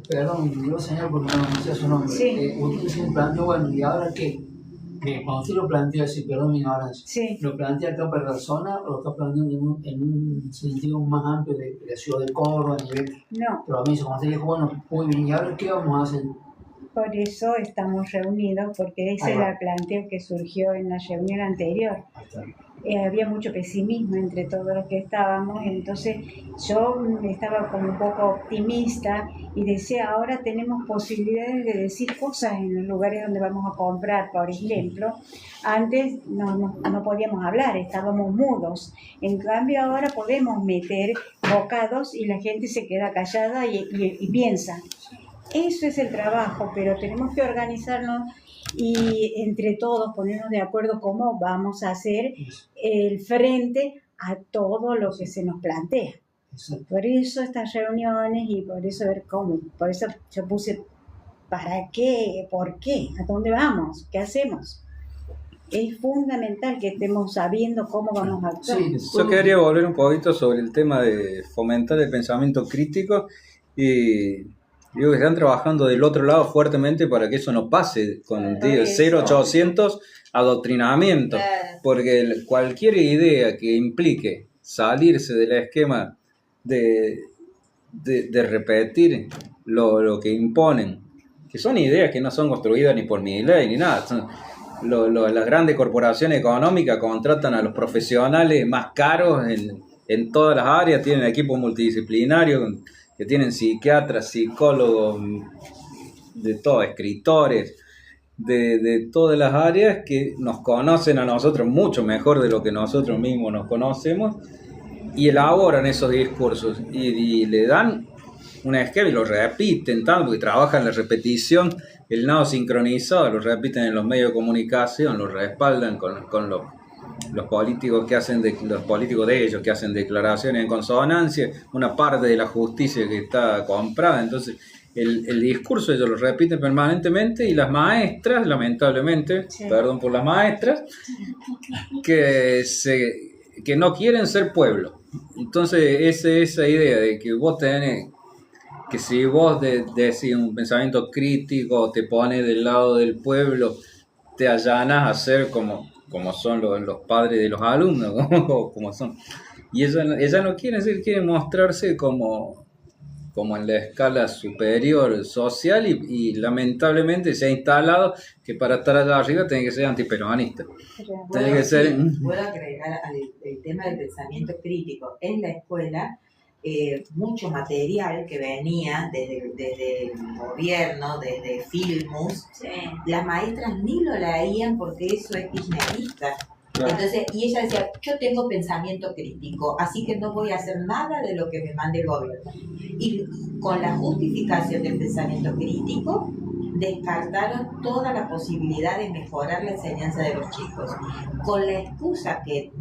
Perdón, yo señor, porque no sé su nombre. Sí. Usted se planteó, bueno, ¿y ahora qué? que cuando usted lo plantea así, perdón mi ignorancia, Sí. ¿lo plantea acá para la zona o lo está planteando en un sentido más amplio de la ciudad de Córdoba, a nivel No, provincia? Como usted dijo, bueno, muy bien, ¿y ahora qué vamos a hacer? por eso estamos reunidos, porque ese Ahí va. era el planteo que surgió en la reunión anterior. Ahí está. Había mucho pesimismo entre todos los que estábamos, entonces yo estaba como un poco optimista y decía, ahora tenemos posibilidades de decir cosas en los lugares donde vamos a comprar, por ejemplo. Antes no podíamos hablar, estábamos mudos. En cambio ahora podemos meter bocados y la gente se queda callada y piensa. Eso es el trabajo, pero tenemos que organizarnos y entre todos ponernos de acuerdo cómo vamos a hacer el frente a todo lo que se nos plantea. Exacto. Por eso estas reuniones y por eso ver cómo, por eso yo puse ¿para qué? ¿Por qué? ¿A dónde vamos? ¿Qué hacemos? Es fundamental que estemos sabiendo cómo vamos a actuar. Sí, Yo quería volver un poquito sobre el tema de fomentar el pensamiento crítico y digo que están trabajando del otro lado fuertemente para que eso no pase con Eso. 0800 adoctrinamiento, Claro. porque cualquier idea que implique salirse del esquema de repetir lo que imponen, que son ideas que no son construidas ni por Milei ni nada, son, las grandes corporaciones económicas contratan a los profesionales más caros en todas las áreas, tienen equipos multidisciplinarios que tienen psiquiatras, psicólogos, de todo, escritores, de todas las áreas que nos conocen a nosotros mucho mejor de lo que nosotros mismos nos conocemos y elaboran esos discursos y le dan un esquema y lo repiten tanto porque trabajan la repetición, el nado sincronizado, lo repiten en los medios de comunicación, lo respaldan con los políticos los políticos de ellos que hacen declaraciones en consonancia, una parte de la justicia que está comprada, entonces el discurso ellos lo repiten permanentemente y las maestras, lamentablemente, Sí. perdón por las maestras, que no quieren ser pueblo. Entonces esa idea de que vos tenés, que si vos decís un pensamiento crítico, te pones del lado del pueblo, te allanas a ser como son los padres de los alumnos, como son. Y ella no quiere decir, quiere mostrarse como en la escala superior social y lamentablemente se ha instalado que para estar allá arriba tiene que ser antiperonista. Tiene que ser... Puedo agregar el tema del pensamiento crítico. En la escuela, mucho material que venía desde el gobierno, desde Filmus, Sí. las maestras ni lo leían porque eso es kirchnerista. Claro. Entonces, y ella decía, yo tengo pensamiento crítico, así que no voy a hacer nada de lo que me mande el gobierno. Y con la justificación del pensamiento crítico, descartaron toda la posibilidad de mejorar la enseñanza de los chicos. Con la excusa que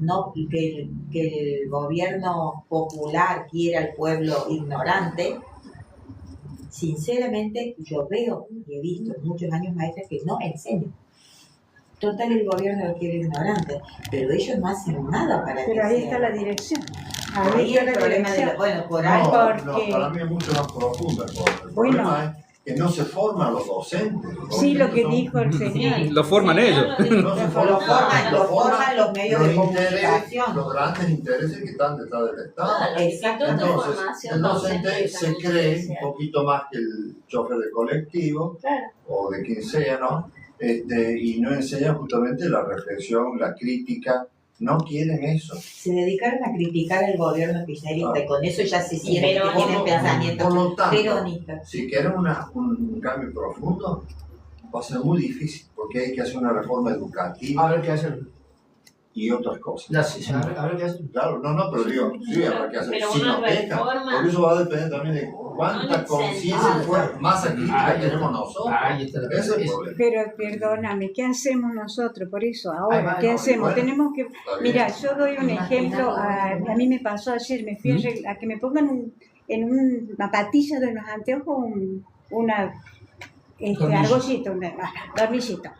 el gobierno popular quiere al pueblo ignorante, sinceramente yo veo y he visto muchos años maestras que no enseñan. Total, el gobierno lo quiere ignorante, pero ellos no hacen nada para que Pero ahí sea. está la dirección. Ahí está el la problema de dirección. bueno, por No, algo. porque- para mí es mucho más profunda. El Bueno. problema es que no se forman los docentes. Los Sí, lo que docentes son- dijo el señor. Lo forman ellos. No se Lo forman, forman los medios de comunicación. Los grandes intereses que están detrás del Estado. Claro, el Instituto de Entonces, Formación el Docente docente de se Comunicación cree un Social. poquito más que el chofer de colectivo Claro. o de quien sea, ¿no? Y no enseña justamente la reflexión, la crítica. No quieren eso. Se dedicaron a criticar al gobierno kirchnerista y con eso ya se sienten Pero que tienen por pensamientos lo tanto, peronistas. si quieren un cambio profundo, va a ser muy difícil porque hay que hacer una reforma educativa Habrá que hacer. y otras cosas. Gracias, habrá que hacer. Claro, pero digo, sí, habrá que hacer Pero sin una oveja, reforma- porque eso va a depender también de cuánta No conciencia incentivo. masa crítica tenemos nosotros. Ahí está la Ese es el cosa. problema. Pero perdóname, ¿qué hacemos nosotros? Por eso, Ahí ahora, va, ¿qué no, hacemos? bueno, Tenemos que... Está bien. Mira, yo doy un ejemplo, a mí me pasó ayer, me fui a que me pongan en una patilla de unos anteojos una Tornillo. argollito, un tornillito.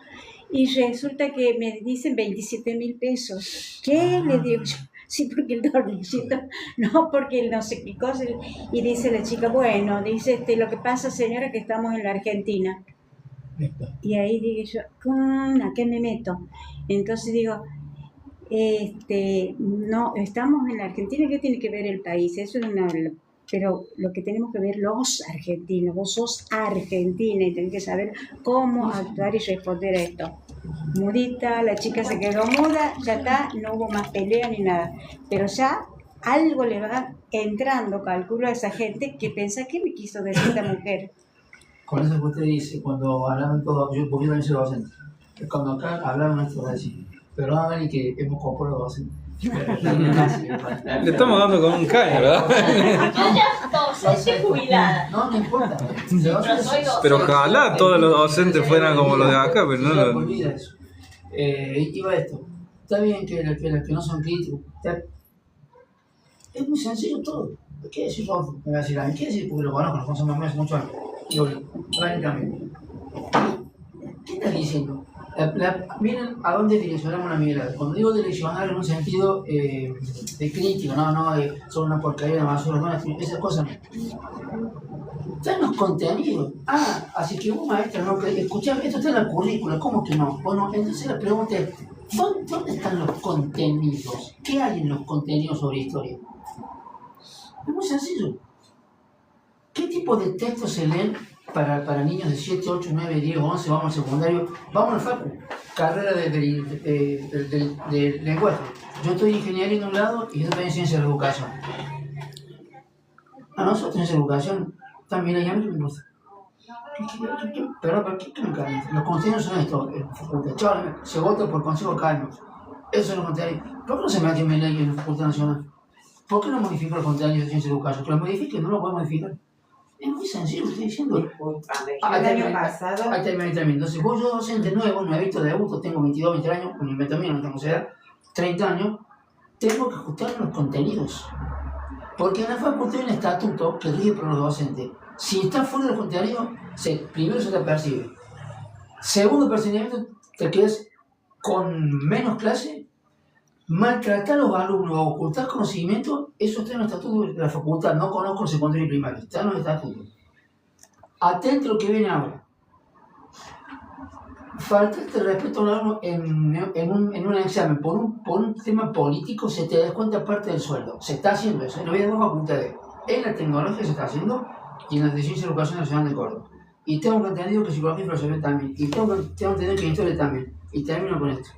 Y resulta que me dicen 27.000 pesos. ¿Qué? Le digo yo. Sí, porque el tornillito, no, porque el no sé qué cosa. Y dice la chica, bueno, dice, lo que pasa, señora, que estamos en la Argentina. Y ahí dije yo, ¿a qué me meto? Entonces digo, no, estamos en la Argentina, ¿qué tiene que ver el país? Eso es pero lo que tenemos que ver los argentinos, vos sos argentina y tenés que saber cómo actuar y responder a esto. Mudita, la chica se quedó muda, ya está, no hubo más pelea ni nada, pero ya algo le va entrando, calculo, a esa gente que piensa, ¿qué me quiso decir esta mujer? Con eso que usted dice, cuando hablaban todos, yo también soy docente, cuando acá hablaban esto así, pero no ven que hemos comprado docentes. Le estamos dando con un caño, ¿verdad? Yo ya docente jubilada. No importa. Pero soy docente. Pero ojalá todos los docentes fueran como los de acá, pero no lo... olvida eso. Iba esto. Está bien que los que no son críticos. Es muy sencillo todo. ¿Qué decir yo? Me va a decir a mí, ¿qué decir? Porque lo conozco, lo conozco hace muchos años. Y yo, francamente, ¿qué estás diciendo? Miren a dónde direccionamos la mirada. Cuando digo direccionar en un sentido de crítico, no son una porquería, una basura, no, esas cosas no. Están los contenidos. Así que un maestro no cree, escuchame, esto está en la currícula, ¿cómo que no? Bueno, entonces la pregunta es, ¿dónde están los contenidos? ¿Qué hay en los contenidos sobre historia? Es muy sencillo. ¿Qué tipo de textos se leen para niños de 7, 8, 9, 10, 11, vamos al secundario, vamos al facu, carrera de lenguaje? Yo estoy ingeniería en un lado y yo estoy en ciencia de la educación. A nosotros en ciencia de educación también hay algo que me gusta. Pero ¿qué me calienta? Los contenidos son estos, se vota por consejo académico. Eso es lo contenido. ¿Por qué no se mete en ley en la Facultad Nacional? ¿Por qué no modifica los contenidos de ciencia de educación? Que los modifiquen, no lo pueden modificar. Es muy sencillo, estoy diciendo. El año pasado. Ahí termina. Entonces, vos, yo docente nuevito de adulto, tengo 22, 23 años, con invento mío, no tengo edad, 30 años, tengo que ajustar los contenidos. Porque en la facultad hay un estatuto que rige por los docentes. Si está fuera de los contenidos, primero se te percibe. Segundo percibimiento, te quedas con menos clase, maltratar a los alumnos, ocultar conocimiento, eso está en el estatuto de la facultad. No conozco el secundario y primario, está en el estatuto. Atento a lo que viene ahora. Faltarte respeto a un alumno en un examen por un tema político, se te descuenta parte del sueldo. Se está haciendo eso, no hay dos facultades. En la tecnología se está haciendo y en la ciencia de educación nacional de Córdoba. Y tengo entendido que psicología y filosofía también. Y tengo entendido que historia también. Y termino con esto.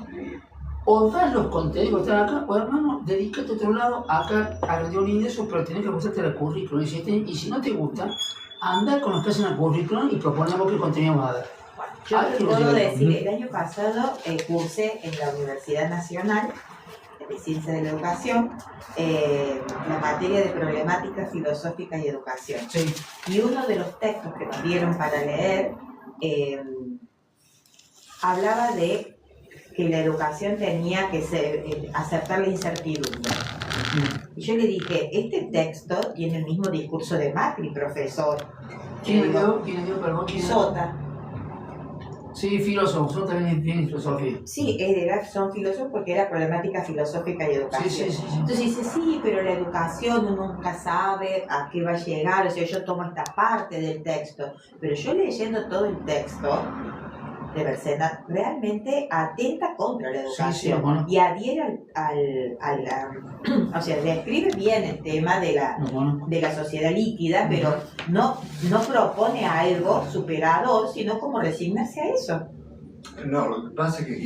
O das los contenidos que están acá, o hermano, dedícate a otro lado, acá agredió un ingreso, pero tenés que ajustarte al currículum. Y si no te gusta, anda con los que hacen el currículum y proponemos qué contenido vamos a dar. Yo te puedo decir, el año pasado cursé en la Universidad Nacional de Ciencia de la Educación la materia de problemática filosófica y educación. Sí. Y uno de los textos que nos dieron para leer hablaba de que la educación tenía que aceptar la incertidumbre. Y yo le dije, este texto tiene el mismo discurso de Macri, profesor. ¿Quién le dio, perdón? Sota. Sí, filósofo, Sota también tiene filosofía. Sí, son filósofos porque era problemática filosófica y educación. Sí. Entonces dice, sí, pero la educación uno nunca sabe a qué va a llegar, o sea, yo tomo esta parte del texto, pero yo leyendo todo el texto de Bercena realmente atenta contra la educación, bueno. Y adhiere o sea, describe bien el tema de la sociedad líquida, pero no propone algo superador, sino como resignarse a eso. No, lo que pasa es que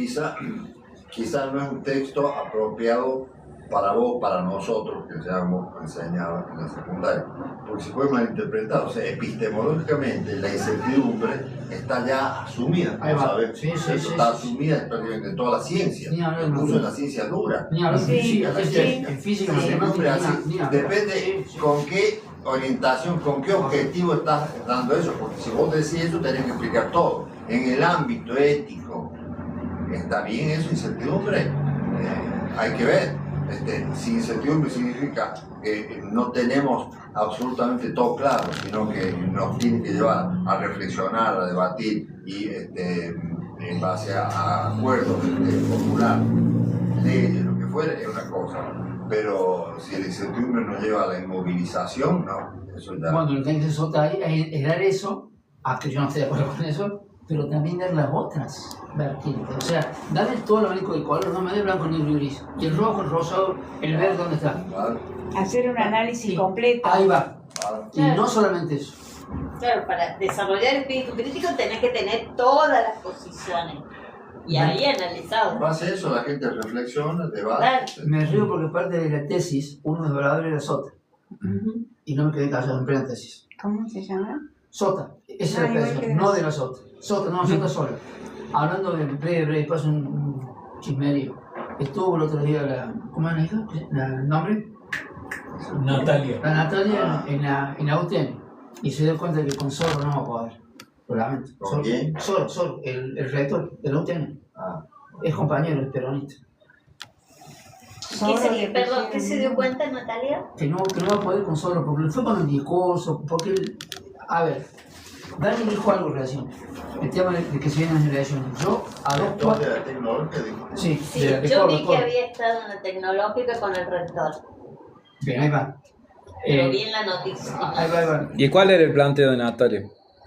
quizá no es un texto apropiado para vos, para nosotros, que seamos enseñados en la secundaria, porque se puede malinterpretar. O sea, epistemológicamente la incertidumbre está ya asumida, ¿sabes? Sí, está asumida en prácticamente toda la ciencia, incluso en la ciencia dura. En física, depende con qué orientación, con qué objetivo estás dando eso, porque si vos decís eso tenés que explicar todo. En el ámbito ético, ¿está bien eso, incertidumbre? Hay que ver. Sin incertidumbre significa que no tenemos absolutamente todo claro, sino que nos tiene que llevar a reflexionar, a debatir y en base a acuerdos popular, leyes, lo que fuera, es una cosa. Pero si la incertidumbre nos lleva a la inmovilización, no, eso ya... Bueno, lo que hay que hacer ahí es dar eso, a que yo no esté de acuerdo con eso, pero también dar las otras vertientes. O sea, darle todo el abanico de color, no me dé blanco, negro y gris. Y el rojo, el rosado, el verde, ¿dónde está? Claro, Hacer un análisis Sí, completo. Ahí va. claro. Y no solamente eso. Claro, para desarrollar el espíritu crítico tenés que tener todas las posiciones. Y ahí analizado. En base a eso la gente reflexiona, debate. Claro. Me río porque parte de la tesis, uno de los oradores era Sota. Y no me quedé callado en plena tesis. ¿Cómo se llama? Sota, esa es la igual que expresión, de no los- de la Sota. Sota, no, Sota sola. Hablando de breve, paso un chismerío. Estuvo el otro día ¿cómo es la hija? ¿El nombre? Natalia. La Natalia en la UTN. Y se dio cuenta de que con Soro no va a poder. Lo lamento. ¿Con quién? Soro, el rector de la UTN. Ah, Es compañero, es peronista. ¿Qué se dio cuenta, Natalia? Que no va a poder con Soro, porque fue con el discurso, porque a ver, Dani dijo algo recién, el tema de que se vienen las generaciones. Yo a dos rector de cuadras, la tecnológica dijo. sí, Sí, de la yo Córdoba, vi que Córdoba. había estado en la tecnológica con el rector. Bien, ahí va. Lo vi en la noticia. Ahí va. ¿Y cuál era el planteo de Natalia?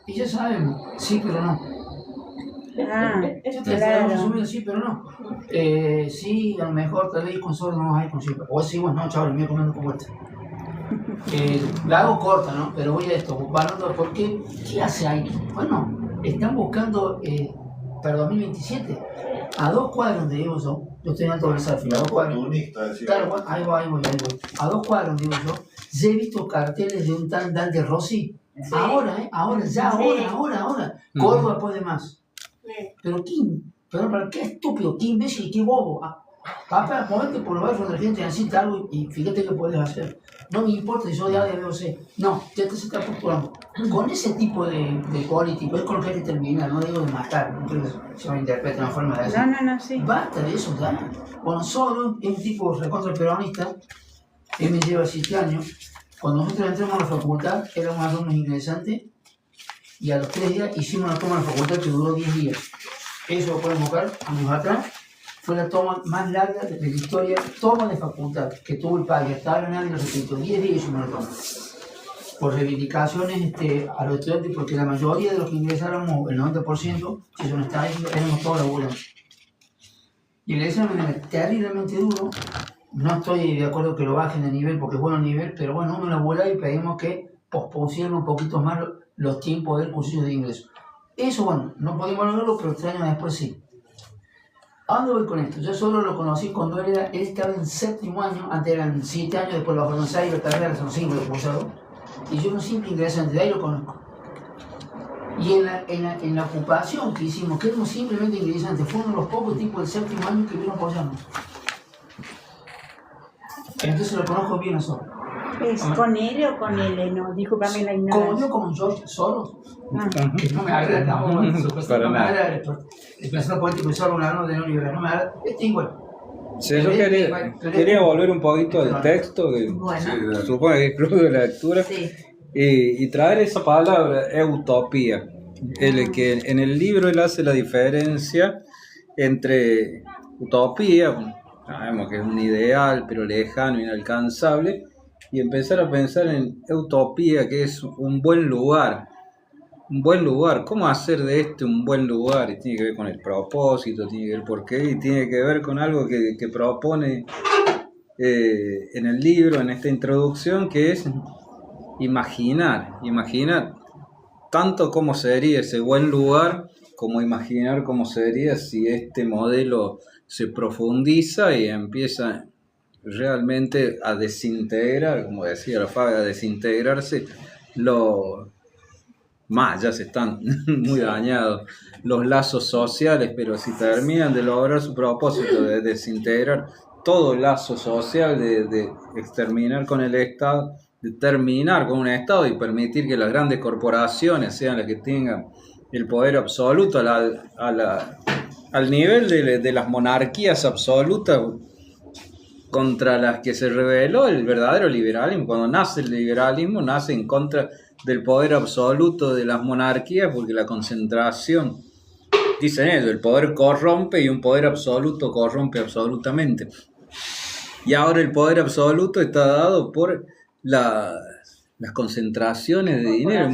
Y ya sabemos, sí, pero no. Ah, Yo te claro. resumido, sí, pero no. Sí, a lo mejor tal vez con Soro no hay con Silva. O sí, bueno, no, chaval, me voy comiendo con vuelta. La hago corta, ¿no? Pero voy a esto, hablando por qué hace ahí. Bueno, están buscando para 2027. A 2 cuadras donde vivo yo estoy en Alto Versalles, a 2 cuadras. Oportunista, decía. Claro, bueno, ahí voy. A 2 cuadras donde vivo yo, ya he visto carteles de un tal Dante Rossi. Sí. Ahora. Sí. Ahora. Córdoba puede más. Pero pero qué estúpido, qué imbécil, qué bobo. Papá, movete por los barrios donde la gente necesita algo y fíjate qué puedes hacer. No me importa si soy de A, de B o C. No, ya se está postulando. Con ese tipo de político es con lo que hay que terminar, no digo de matar, no creo que se malinterprete una forma de decir. No, sí. Basta de eso ya. Bueno, Soro es un tipo recontra peronista, él me lleva 7 años. Cuando nosotros entramos a la facultad, éramos alumnos ingresantes y a los 3 días hicimos una toma en la facultad que duró 10 días. Eso lo pueden buscar años atrás. Fue la toma más larga de la historia, toma de facultad que tuvo el país. Hasta ahora nadie lo repitió. 10 días hicimos la toma. Por reivindicaciones a los estudiantes, porque la mayoría de los que ingresáramos, el 90%, si eso no está ahí, éramos todos laburantes. Y el examen era terriblemente duro. No estoy de acuerdo que lo bajen de nivel, porque es bueno el nivel, pero bueno, uno labura y pedimos que pospusieran un poquito más los tiempos del cursillo de ingreso. Eso, bueno, no podíamos lograrlo, pero 3 años después sí. ¿A dónde voy con esto? Yo solo lo conocí cuando él estaba en 7º año, antes eran 7 años, después lo bajaron 6, la carrera son 5 los cursados, y yo era un simple ingresante, de ahí lo conozco. Y en la ocupación que hicimos, que éramos simplemente ingresantes, fue uno de los pocos tipos del 7º año que vieron apoyarnos. Entonces lo conozco bien a Soro. ¿Es con él o con él? No, discúlpame la Como ignorancia. yo, como George Soros, Ah, que no me agrada tampoco, Para no me nada. agrada el pensamiento político de Soros, no de neoliberal, no me agrada, igual. Sí, yo quería volver un poquito al texto, que Bueno, supongo que es club de lectura, sí. y traer esa palabra, utopía. Que en el libro él hace la diferencia entre utopía, sabemos que es un ideal, pero lejano, inalcanzable, y empezar a pensar en utopía, que es un buen lugar. Un buen lugar, ¿cómo hacer de este un buen lugar? Y tiene que ver con el propósito, tiene que ver por qué, y tiene que ver con algo que propone en el libro, en esta introducción, que es imaginar tanto cómo sería ese buen lugar, como imaginar cómo sería si este modelo se profundiza y empieza realmente a desintegrar, como decía la Faga, a desintegrarse ya se están muy dañados los lazos sociales, pero si terminan de lograr su propósito de desintegrar todo lazo social, de exterminar con el Estado, de terminar con un Estado y permitir que las grandes corporaciones sean las que tengan el poder absoluto al nivel de las monarquías absolutas contra las que se rebeló el verdadero liberalismo. Cuando nace el liberalismo, nace en contra del poder absoluto de las monarquías, porque la concentración, dicen ellos, el poder corrompe y un poder absoluto corrompe absolutamente. Y ahora el poder absoluto está dado por las concentraciones de dinero,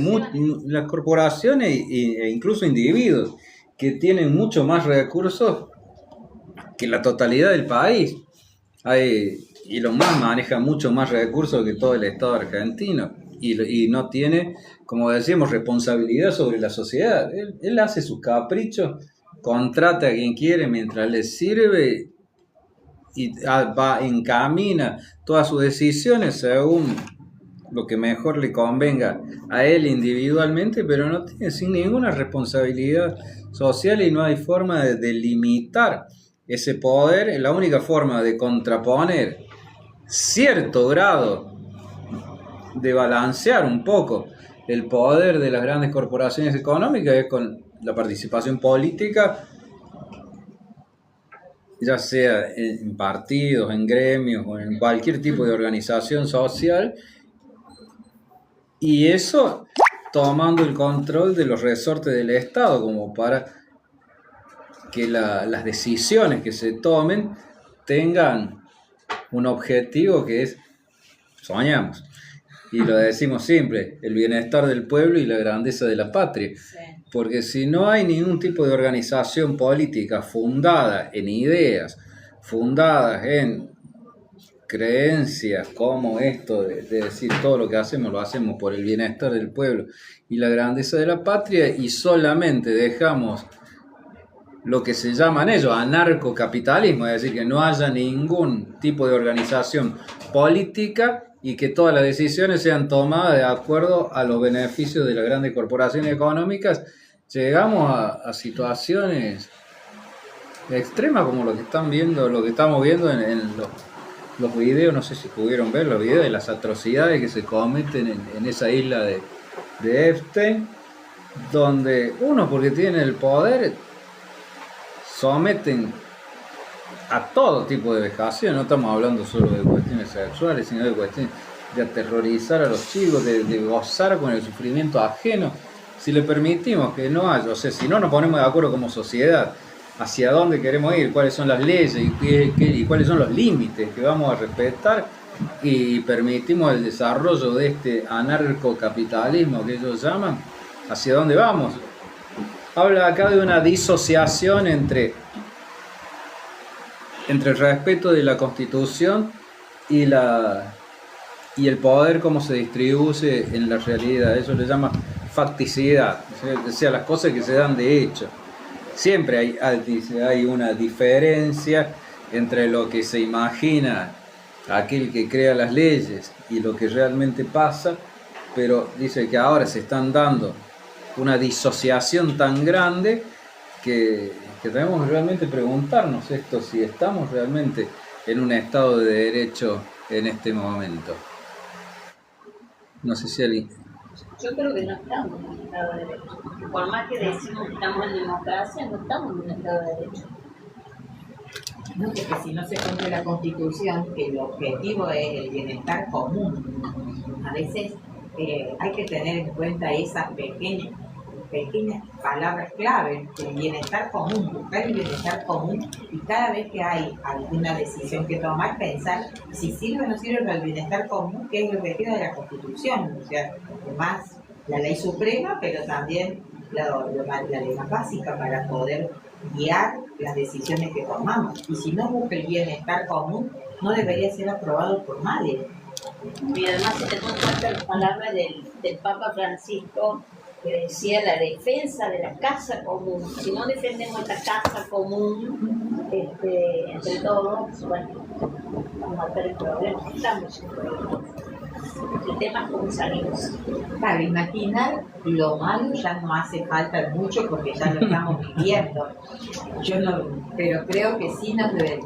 las corporaciones e incluso individuos que tienen mucho más recursos que la totalidad del país. Elon Musk maneja mucho más recursos que todo el Estado argentino y no tiene, como decíamos, responsabilidad sobre la sociedad. Él hace sus caprichos, contrata a quien quiere mientras le sirve y encamina todas sus decisiones según lo que mejor le convenga a él individualmente, pero no tiene sin ninguna responsabilidad social y no hay forma de limitar ese poder. La única forma de contraponer cierto grado de balancear un poco el poder de las grandes corporaciones económicas es con la participación política, ya sea en partidos, en gremios o en cualquier tipo de organización social, y eso tomando el control de los resortes del Estado como para que las decisiones que se tomen tengan un objetivo que es, soñamos, y lo decimos siempre, el bienestar del pueblo y la grandeza de la patria. Sí. Porque si no hay ningún tipo de organización política fundada en ideas, fundadas en creencias como esto de decir todo lo que hacemos lo hacemos por el bienestar del pueblo y la grandeza de la patria, y solamente dejamos lo que se llaman ellos anarcocapitalismo, es decir, que no haya ningún tipo de organización política y que todas las decisiones sean tomadas de acuerdo a los beneficios de las grandes corporaciones económicas, llegamos a situaciones extremas como lo que están viendo, lo que estamos viendo en los videos. No sé si pudieron ver los videos de las atrocidades que se cometen en esa isla de Epstein, donde uno, porque tiene el poder, someten a todo tipo de vejación. No estamos hablando solo de cuestiones sexuales, sino de cuestiones de aterrorizar a los chicos, de gozar con el sufrimiento ajeno. Si le permitimos que no haya, o sea, si no nos ponemos de acuerdo como sociedad hacia dónde queremos ir, cuáles son las leyes y cuáles son los límites que vamos a respetar, y permitimos el desarrollo de este anarcocapitalismo que ellos llaman, ¿hacia dónde vamos? Habla acá de una disociación entre el respeto de la Constitución y el poder como se distribuye en la realidad. Eso le llama facticidad, o sea, las cosas que se dan de hecho. Siempre hay una diferencia entre lo que se imagina aquel que crea las leyes y lo que realmente pasa, pero dice que ahora se están dando una disociación tan grande que debemos realmente preguntarnos esto, si estamos realmente en un estado de derecho en este momento. No sé si alguien... Yo creo que no estamos en un estado de derecho. Por más que decimos que estamos en democracia, no estamos en un estado de derecho. No, porque si no se cumple la Constitución, que el objetivo es el bienestar común, a veces hay que tener en cuenta esas pequeñas palabras clave, el bienestar común, buscar el bienestar común, y cada vez que hay alguna decisión que tomar, pensar si sirve o no sirve para el bienestar común, que es el objetivo de la Constitución, o sea, además la ley suprema, pero también la ley más básica para poder guiar las decisiones que tomamos. Y si no busca el bienestar común, no debería ser aprobado por nadie. Y además se tengo en cuenta las palabras del Papa Francisco, que decía la defensa de la casa común. Si no defendemos esta casa común entre todos, bueno, vamos a tener problemas. Estamos en problemas. El tema es cómo salimos. Claro, imaginar lo malo ya no hace falta mucho porque ya lo estamos viviendo. Pero creo que sí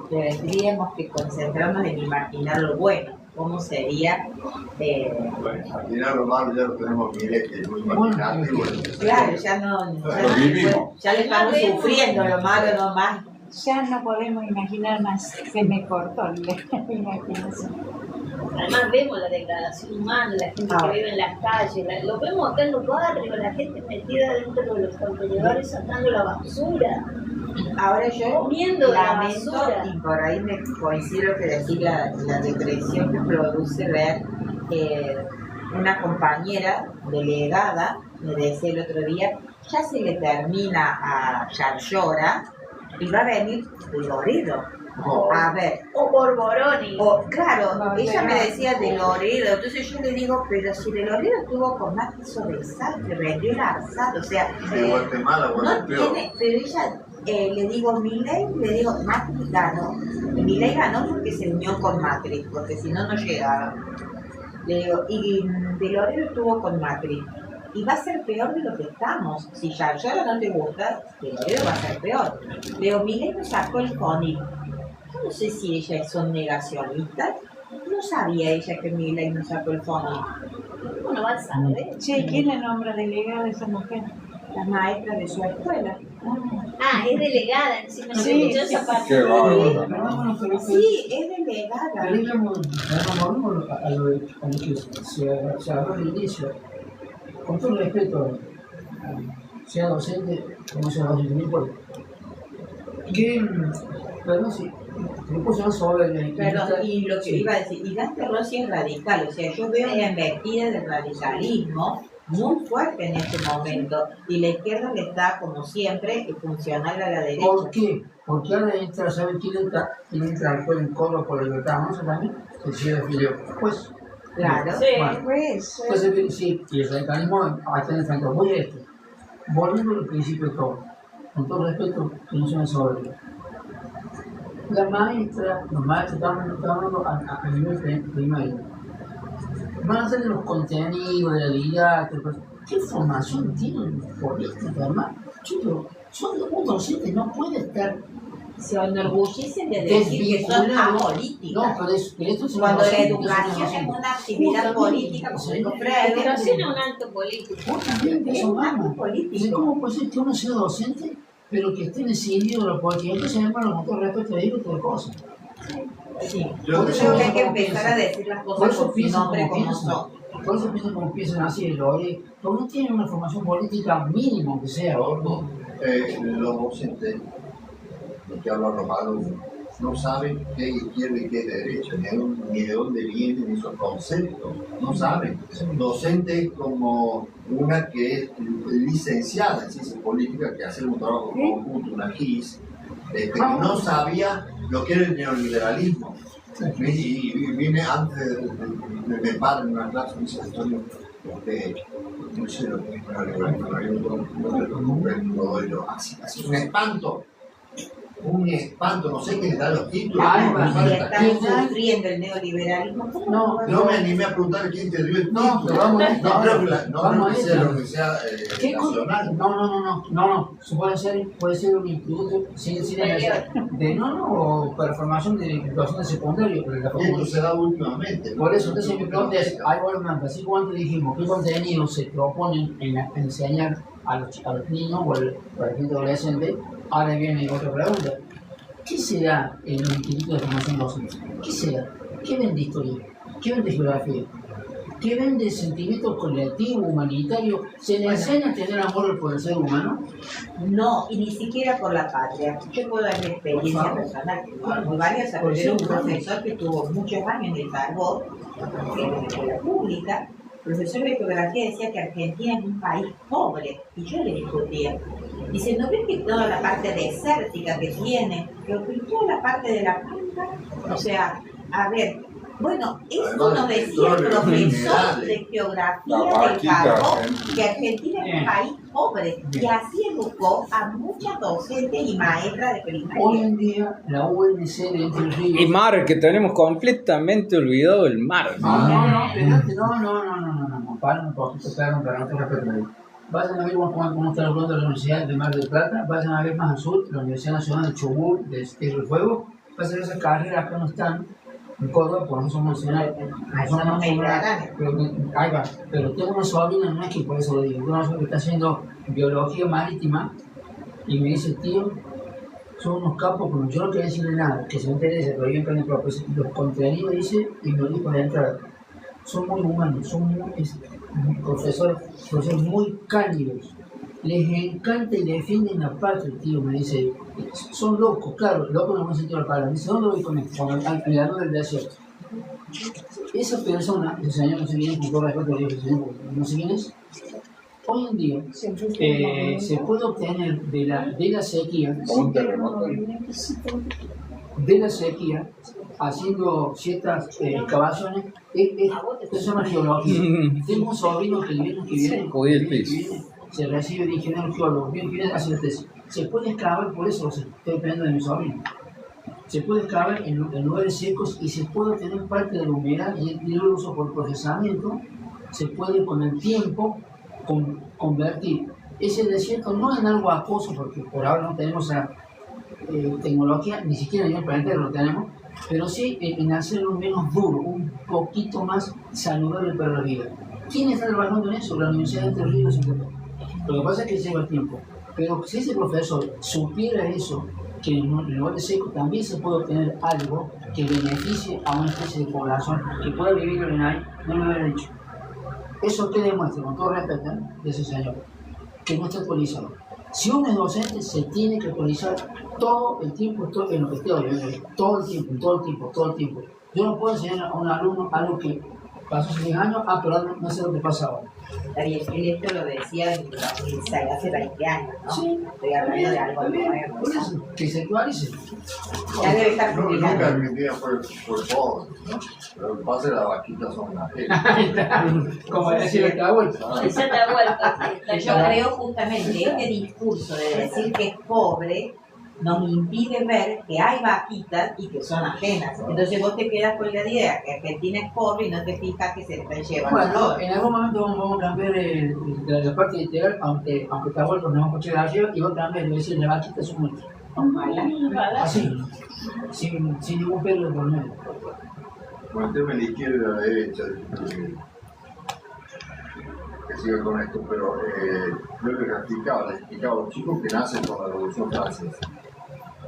tendríamos que concentrarnos en imaginar lo bueno. ¿Cómo sería? Bueno, imaginar lo malo ya lo tenemos muy imaginativo. Claro, ya le estamos sufriendo lo malo nomás. Ya no podemos imaginar más, se me cortó la imaginación. Además vemos la degradación humana, la gente que vive en las calles, lo vemos acá en los barrios, la gente metida dentro de los contenedores sacando la basura. Ahora yo comiendo lamento, la basura. Y por ahí me coincido que decir la depresión que produce ver una compañera delegada me decía el otro día, ya se le termina a Yarlora y va a venir de Loredo. A ver, O Borboroni. claro, ella me decía de Loredo, entonces yo le digo, pero si de Loredo tuvo con más piso de sal, que vendió el arsado, o sea, De Guatemala, no tiene, pero ella, le digo, Milei, le digo, Macri ganó. Y Milei ganó porque se unió con Macri, porque si no, no llegaba. Le digo, y de Loredo estuvo con Macri. Y va a ser peor de lo que estamos. Si Yarlora no te gusta, de Loredo va a ser peor. Le digo, Milei no sacó el CONIC. Yo no sé si ellas son negacionistas. No sabía ella que Milei no sacó el CONIC. Uno va a saber. Che, ¿quién la nombra delegada de esa mujer? La maestra de su escuela. Ah, es delegada, encima se Sí, escuchó esa parte. Qué bárbaro. Sí, es delegada. Pero volvemos a lo que se habló al inicio. Con todo el respeto, sea docente como sea docente, no importa. Perdón, si me puse más sobre Perdón, y lo que iba a decir, y Dante Rossi es radical, o sea, yo veo una embestida de radicalismo muy fuerte en este momento, y la izquierda le está, como siempre, funcional a la derecha. ¿Por qué? Porque ahora entra, ¿saben quién entra? ¿Quién entra al juego en coro por la libertad? ¿No? También el señor Filio. Pues, Claro. Sí. bueno, Pues, entonces, sí, y el radicalismo está en el frente. Voy a esto. Volviendo al principio de todo, con todo respeto, que no se me sobre. La maestra, los maestros están hablando a nivel primario. Van a hacer los contenidos de la didáctica. ¿Qué formación tienen política, hermano? Chicos, un docente no puede estar Se enorgullecen de decir que son desvinculado. apolíticos. No, pero esto es Cuando la docente, educación es una actividad política, como dijo La Freire, educación es un acto político. Justamente es eso un acto vamos. político. Entonces, ¿cómo puede ser que uno sea docente, pero que esté decidido la política? Entonces, hermano, con todo respeto, te digo otra cosa. Sí. Yo Yo creo que hay que empezar a decir las Por cosas eso por su piensan nombre como como piensan. son. Por eso piensan como piensan así, porque no tienen una formación política mínima, aunque sea. Los docentes, los que hablan los alumnos, no saben qué es izquierda y qué es derecha, ni de dónde vienen esos conceptos, no saben. Docente como una que es licenciada en ciencias políticas, que hace un trabajo conjunto, una GIS, que no sabía lo que era el neoliberalismo. Y vine antes, me paro en una clase, me dice Antonio, no sé lo que es el neoliberalismo, no comprendo todo ello. Así un espanto, no sé qué le da los títulos. Ay, no Si sabe estamos sufriendo el neoliberalismo, ¿cómo No, no me animé a preguntar quién te dio el título. No, pero vamos a esto. No creo que Vamos a sea esto. la Universidad ¿Qué cosa? Nacional. No. Eso puede ser un instituto sin o para formación de educación secundaria, pero la Y esto se da últimamente. por eso, entonces mi pregunta es, hay voluntad, así como antes dijimos, ¿qué contenidos se proponen en enseñar a los niños o a la gente adolescente? Ahora viene otra pregunta. ¿Qué será en un instituto de formación docente? ¿Qué será? ¿Qué vende historia? ¿Qué vende geografía? ¿Qué vende sentimientos colectivos, humanitarios? ¿Se le enseña a tener amor por el ser humano? No, y ni siquiera por la patria. Yo puedo dar mi experiencia personal, que fue muy valiosa, porque era un profesor que tuvo muchos años en el Carbón, en la escuela pública. El profesor de geografía decía que Argentina es un país pobre, y yo le discutía. Dice, ¿no ves que toda la parte desértica que tiene, pero que toda la parte de la pampa? O sea, a ver, bueno, esto nos decía el profesor de geografía del Carbón, que Argentina es un país pobre, y así educó a muchas docentes y maestras de Hoy primaria. en día, la UNC de Entre Ríos... Y mar, que tenemos completamente olvidado el mar. Espérate, no, paren un poquito, perdón, para no te respeto. Vayan a ver cómo está hablando la Universidad de Mar del Plata, vayan a ver más al sur, la Universidad Nacional de Chubut, de Tierra del Fuego, vayan a ver esas carreras acá no están, en Córdoba, por no somos nacionales, pero tengo una sobrina, no es que por eso lo digo, tengo una sobrina que está haciendo biología marítima, y me dice, tío, son unos capos, como yo no quería decirle nada, que se me interesa, pero yo en los contenidos, dice, y me dijo de entrada, son muy humanos, son muy profesores muy cálidos, les encanta y defienden la patria, tío, me dice, son locos, claro, locos no me sentido la palabra, me dice, ¿dónde voy con esto? Al del desierto. esa persona, el señor no sé quién es, con todo respeto le digo el señor, porque no sé quién es, hoy en día se puede obtener de la sequía, Un terremoto. de la sequía, haciendo ciertas excavaciones, es una geología. Tengo un sobrino que viene, se recibe de ingeniero geólogo, viene a hacer la tesis. Se puede excavar, por eso estoy dependiendo de mi sobrino. Se puede excavar en lugares secos y se puede obtener parte de la humedad y el uso por procesamiento. Se puede con el tiempo convertir ese desierto no en algo acuoso, porque por ahora no tenemos tecnología, ni siquiera en el planeta lo tenemos, pero sí en hacerlo menos duro, un poquito más saludable para la vida. ¿Quién está trabajando en eso? La Universidad de Entre Ríos. Lo que pasa es que lleva tiempo. Pero si ese profesor supiera eso, que en lugares secos también se puede obtener algo que beneficie a una especie de población que pueda vivir en ahí, no lo hubiera dicho. Eso que demuestra, con todo respeto, de ese señor, que no está actualizado. Si uno es docente, se tiene que actualizar todo el tiempo, en lo que esté hoy, todo el tiempo. Yo no puedo enseñar a un alumno algo que pasó hace 10 años, pero no sé lo que pasa ahora. Está bien, él esto lo decía hace 20 años, ¿no? Sí. Estoy hablando de algo nuevo. Por eso, que se actualice. Ya debe estar Nunca publicado. Argentina fue pobre, ¿no? Pero lo que pasa es que las vaquitas son ajenas. Como decía el Tahuel. Esa es la vuelta. Yo creo justamente este discurso de decir que es pobre nos impide ver que hay vaquitas y que son ajenas. Entonces vos te quedas con la idea que Argentina es pobre y no te fijas que se están llevando Bueno, todo. en algún momento vamos a cambiar la parte literal, aunque Tahuel nos vamos a coche de arriba y vos también le decís la vaquita es un muerto. Así, sin ningún pelo por medio. Con el tema de la izquierda y la derecha, que siga con esto, pero yo les explicaba a los chicos que nacen con la Revolución Francesa.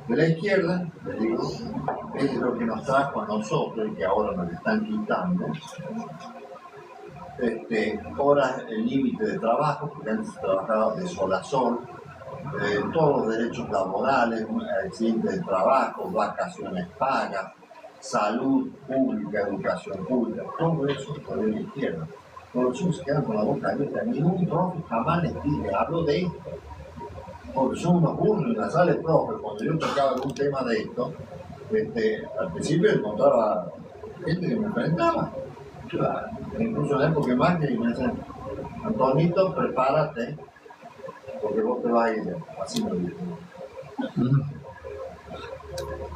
De la izquierda, les digo, es lo que nos trajo a nosotros y que ahora nos están quitando. Horas el límite de trabajo, porque antes se trabajaba de sol a sol, todos los derechos laborales, accidentes de trabajo, vacaciones pagas, salud pública, educación pública, todo eso por la izquierda. Los chicos se quedan con la boca abierta, ningún profe jamás les pide, hablo de esto. Porque son unos burros en la sala de profe, cuando yo tocaba algún tema de esto, al principio encontraba gente que me enfrentaba. Claro, incluso en la época más que me decían, Antonito, prepárate, porque vos te vas a ir, así me dijo.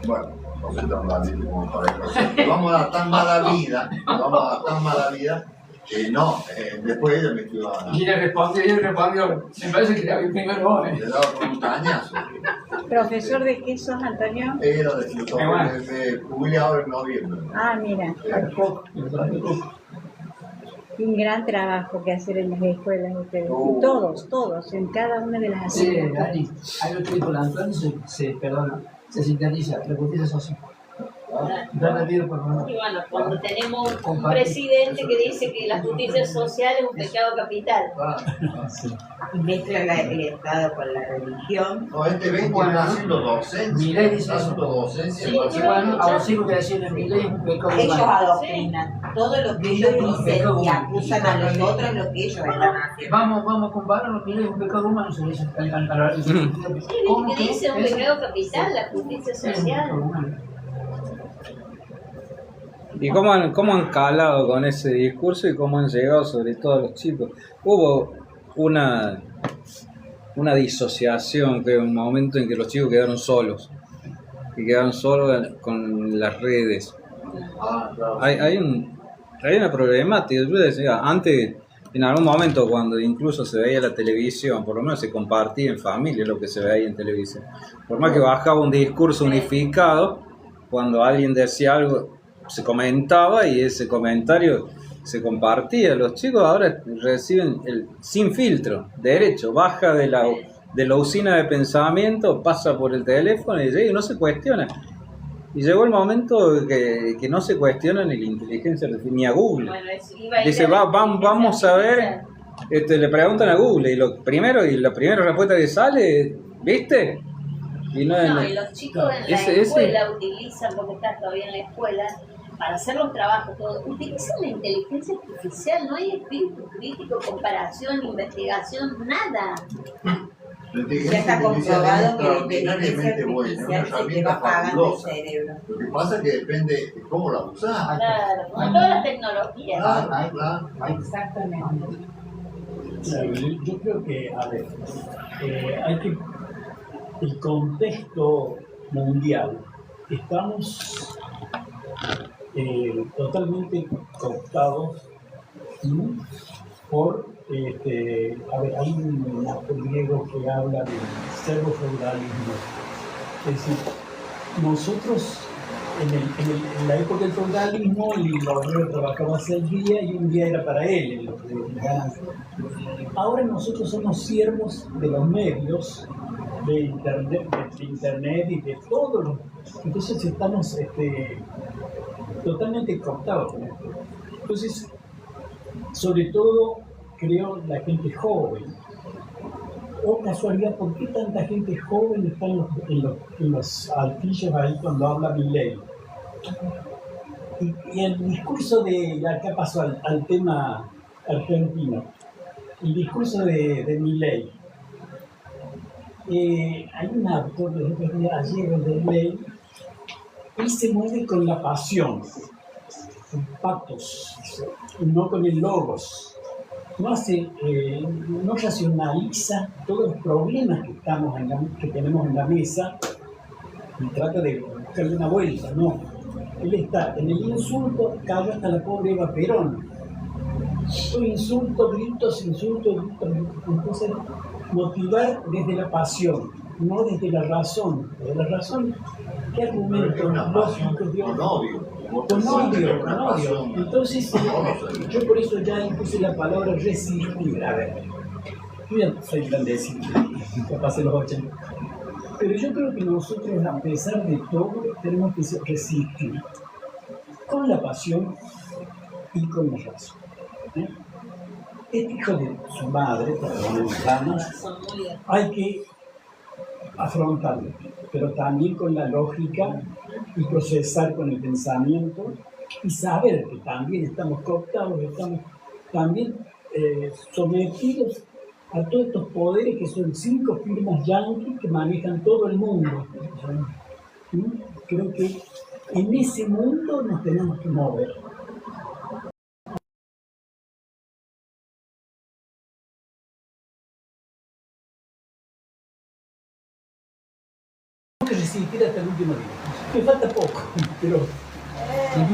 Bueno, no soy tan valiente como para eso. Vamos a dar tan mala vida, que no, después ella me estuvo Y le respondió, me parece que era el primero. le daba con un cañazo. ¿Profesor de qué sos, Antonio? Era de filosofía, me jubilé ahora en noviembre. Ah, mira, un gran trabajo que hacer en las escuelas ustedes. Todos, en cada una de las Sí, asignaturas. Dani, hay lo que dijo la Antonio, se sintetiza, la justicia es así. Dale vida, por favor. Y bueno, cuando tenemos un presidente que dice que la justicia social es un pecado capital. Y mezcla el Estado con la religión. No, ven que está haciendo docencia. Milei dice Está eso. haciendo docencia. Sí, Y bueno, a los hijos que decirle Milei es un pecado Ellos humano. adoctrinan todo lo que ellos dicen y acusan a los otros lo que ellos están haciendo. Vamos a compararlo, Milei es un pecado humano, se dice al ¿Qué dice un pecado capital? La justicia social. ¿Y cómo han calado con ese discurso y cómo han llegado sobre todo a los chicos? Hubo una disociación, creo, un momento en que los chicos quedaron solos. Y quedaron solos con las redes. Claro. Hay una problemática. Yo decía, antes, en algún momento, cuando incluso se veía la televisión, por lo menos se compartía en familia lo que se veía en televisión. Por más que bajaba un discurso unificado, cuando alguien decía algo, se comentaba y ese comentario se compartía. Los chicos ahora reciben sin filtro, derecho, baja de la usina de pensamiento, pasa por el teléfono y llega y no se cuestiona. Y llegó el momento que no se cuestiona ni la inteligencia artificial, ni a Google. Bueno, iba a ir Dice, a la vamos a ver, le preguntan a Google y la primera respuesta que sale, ¿viste? Y No, y los chicos en la escuela utilizan, porque estás todavía en la escuela, para hacer los trabajos, todo, utilizan la inteligencia artificial, no hay espíritu crítico, comparación, investigación, nada. La Ya inteligencia está comprobado que la extraordinariamente inteligencia buena, una artificial se te herramienta va apagando el fabulosa. cerebro. Lo que pasa es que depende de cómo la usás. Claro, como todas las tecnologías. Claro. Exactamente. Claro, yo creo que, a ver, hay que, el contexto mundial, estamos totalmente cooptados por, a ver, hay un acto griego que habla del pseudo-feudalismo. Es decir, nosotros en la época del feudalismo el obrero trabajaba 6 días y un día era para él. Ahora nosotros somos siervos de los medios, de internet y de todo lo. Entonces estamos totalmente cooptados con esto. Entonces, sobre todo, creo la gente joven. Oh, casualidad, ¿por qué tanta gente joven está en los altillos ahí cuando habla Milei? Y el discurso de, ya acá pasó al tema argentino, el discurso de Milei. Hay un actor, ayer de Milei, él se mueve con la pasión, con patos, no con el logos. No racionaliza todos los problemas que tenemos en la mesa y trata de buscarle una vuelta, no. Él está en el insulto, cayó hasta la pobre Eva Perón. Gritos. Entonces, motivar desde la pasión, no desde la razón. Desde la razón, ¿qué argumentos lógicos dio? Con odio. Entonces, yo por eso ya impuse la palabra resistir. A ver, yo ya soy grandecito, ya pasé los 80. Pero yo creo que nosotros, a pesar de todo, tenemos que resistir con la pasión y con la razón. Este hijo de su madre, perdón, hay que afrontarlo, pero también con la lógica y procesar con el pensamiento y saber que también estamos cooptados, estamos también sometidos a todos estos poderes que son 5 firmas yanquis que manejan todo el mundo. Creo que en ese mundo nos tenemos que mover. Que resistir hasta el último día. Me falta poco, pero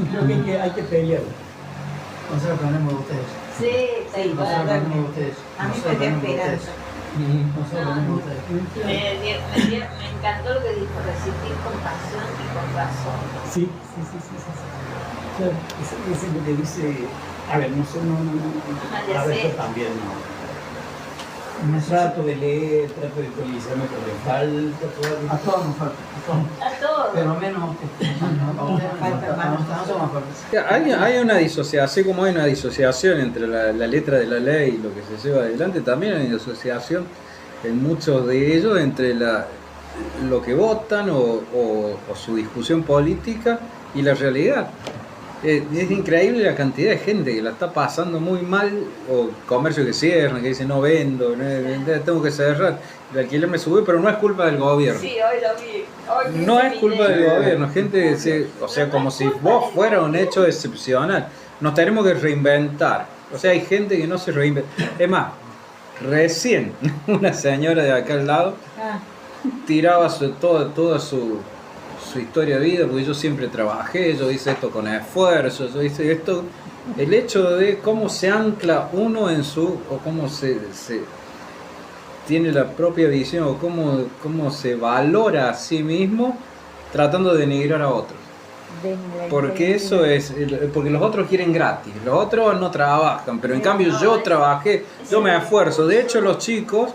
creo que hay que pelear. Nosotros aprendemos de ustedes. Sí, Nosotros aprendemos de ustedes. A mí me dio esperanza. Nosotros aprendemos de ustedes. Me encantó lo que dijo, resistir con pasión y con razón. Sí. Claro, eso es lo que dice. A ver, no. A ver, yo también no. Me trato de leer, trato de actualizarme, pero me falta todavía. A todos nos falta. A todos. Pero menos Hay una disociación, así como hay una disociación entre la letra de la ley y lo que se lleva adelante, también hay una disociación en muchos de ellos entre lo que votan o su discusión política y la realidad. Es increíble la cantidad de gente que la está pasando muy mal, o comercio que cierran, que dice no vendo, tengo que cerrar, el alquiler me sube, pero no es culpa del gobierno. Sí, hoy lo vi. No es culpa del gobierno, gente, o sea, como si vos fuera un hecho excepcional. Nos tenemos que reinventar. O sea, hay gente que no se reinventa. Es más, recién una señora de acá al lado tiraba toda su historia de vida, porque yo siempre trabajé, yo hice esto con esfuerzo, yo hice esto. El hecho de cómo se ancla uno en o cómo se tiene la propia visión, o cómo se valora a sí mismo tratando de denigrar a otros. Porque eso es, porque los otros quieren gratis, los otros no trabajan, pero en cambio yo trabajé, yo me esfuerzo. De hecho, los chicos,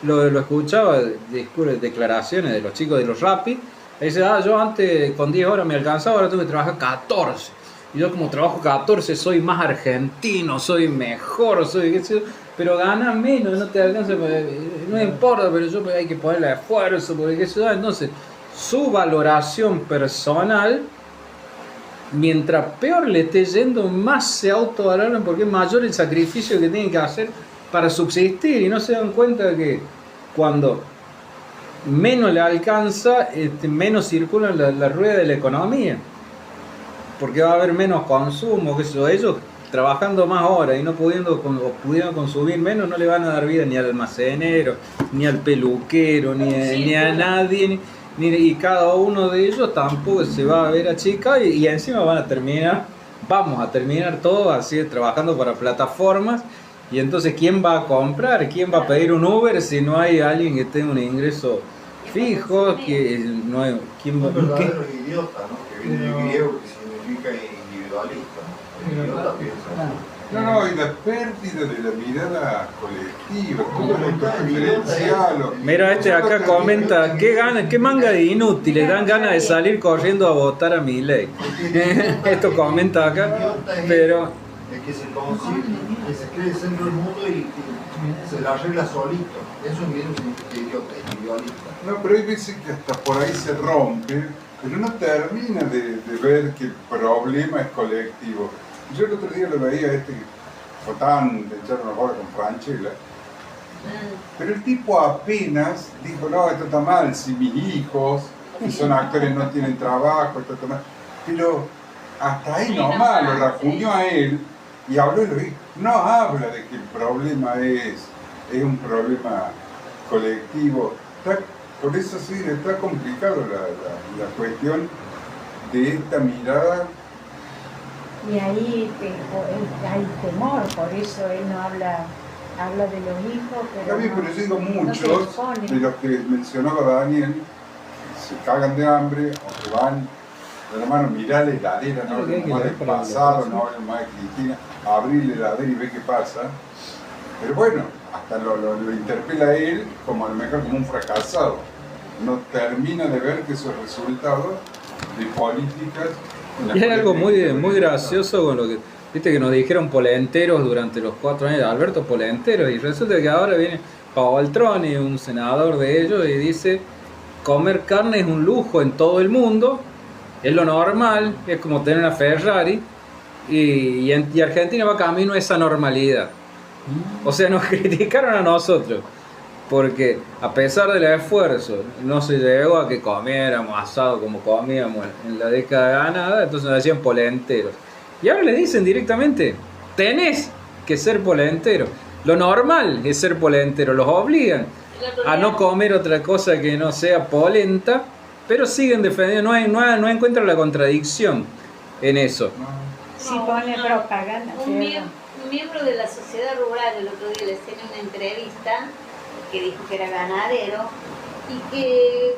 lo escuchaba, declaraciones de los chicos de los Rappi. Dice, yo antes con 10 horas me alcanzaba, ahora tengo que trabajar 14. Y yo como trabajo 14 soy más argentino, soy mejor, pero ganas menos, no te alcanza, no importa, pero hay que ponerle esfuerzo, porque entonces su valoración personal mientras peor le esté yendo, más se autovaloran porque es mayor el sacrificio que tienen que hacer para subsistir y no se dan cuenta que cuando menos le alcanza, menos circula la rueda de la economía, porque va a haber menos consumo, que eso, ellos trabajando más horas y no pudiendo consumir menos, no le van a dar vida ni al almacenero, ni al peluquero, ni a nadie, y cada uno de ellos tampoco se va a ver achica y encima vamos a terminar todos así trabajando para plataformas. Y entonces, ¿quién va a comprar? ¿Quién va a pedir un Uber si no hay alguien que tenga un ingreso fijo? ¿Quién va, un verdadero idiota, ¿no? Que viene del griego, que significa individualista, ¿no? El idiota piensa. No, y la pérdida de la mirada colectiva, todo lo diferencial. Mira, acá comenta, ¿qué manga de inútiles? Dan ganas de salir corriendo a votar a Milei. Esto comenta acá, pero... El que se consigue, que se cree el centro del mundo y se la arregla solito. Eso mismo significa idiota, individualista. No, pero hay veces que hasta por ahí se rompe, pero no termina de ver que el problema es colectivo. Yo el otro día lo veía que fue tan de echar una bola con Franchella, pero el tipo apenas dijo, no, esto está mal, si mis hijos, que son actores, no tienen trabajo, esto está mal. Pero hasta ahí nomás lo rajuñó a él y habló y lo dijo. No habla de que el problema es un problema colectivo. Por eso sí, está complicado la cuestión de esta mirada. Y ahí hay temor, por eso él no habla de los hijos, pero Pero yo digo, muchos de los que mencionaba Daniel se cagan de hambre o que van, hermano, mirá la heladera, no hablemos más del pasado, no hablemos más de Cristina, abrir la heladera y ver qué pasa. Pero bueno, hasta lo interpela a él como a lo mejor como un fracasado. No termina de ver que esos resultados de políticas... Y hay algo muy gracioso con lo que, viste que nos dijeron polenteros durante los 4 años de Alberto Polenteros, y resulta que ahora viene Pavoltroni, un senador de ellos, y dice, comer carne es un lujo en todo el mundo, es lo normal, es como tener una Ferrari, y Argentina va camino a esa normalidad. O sea, nos criticaron a nosotros, porque a pesar del esfuerzo no se llegó a que comiéramos asado como comíamos en la década ganada, entonces nos decían polenteros. Y ahora le dicen directamente, tenés que ser polentero. Lo normal es ser polentero, los obligan a no comer otra cosa que no sea polenta, pero siguen defendiendo, no encuentran la contradicción en eso. Sí pone propaganda. Un miembro de la sociedad rural el otro día le hice una entrevista que dijo que era ganadero y que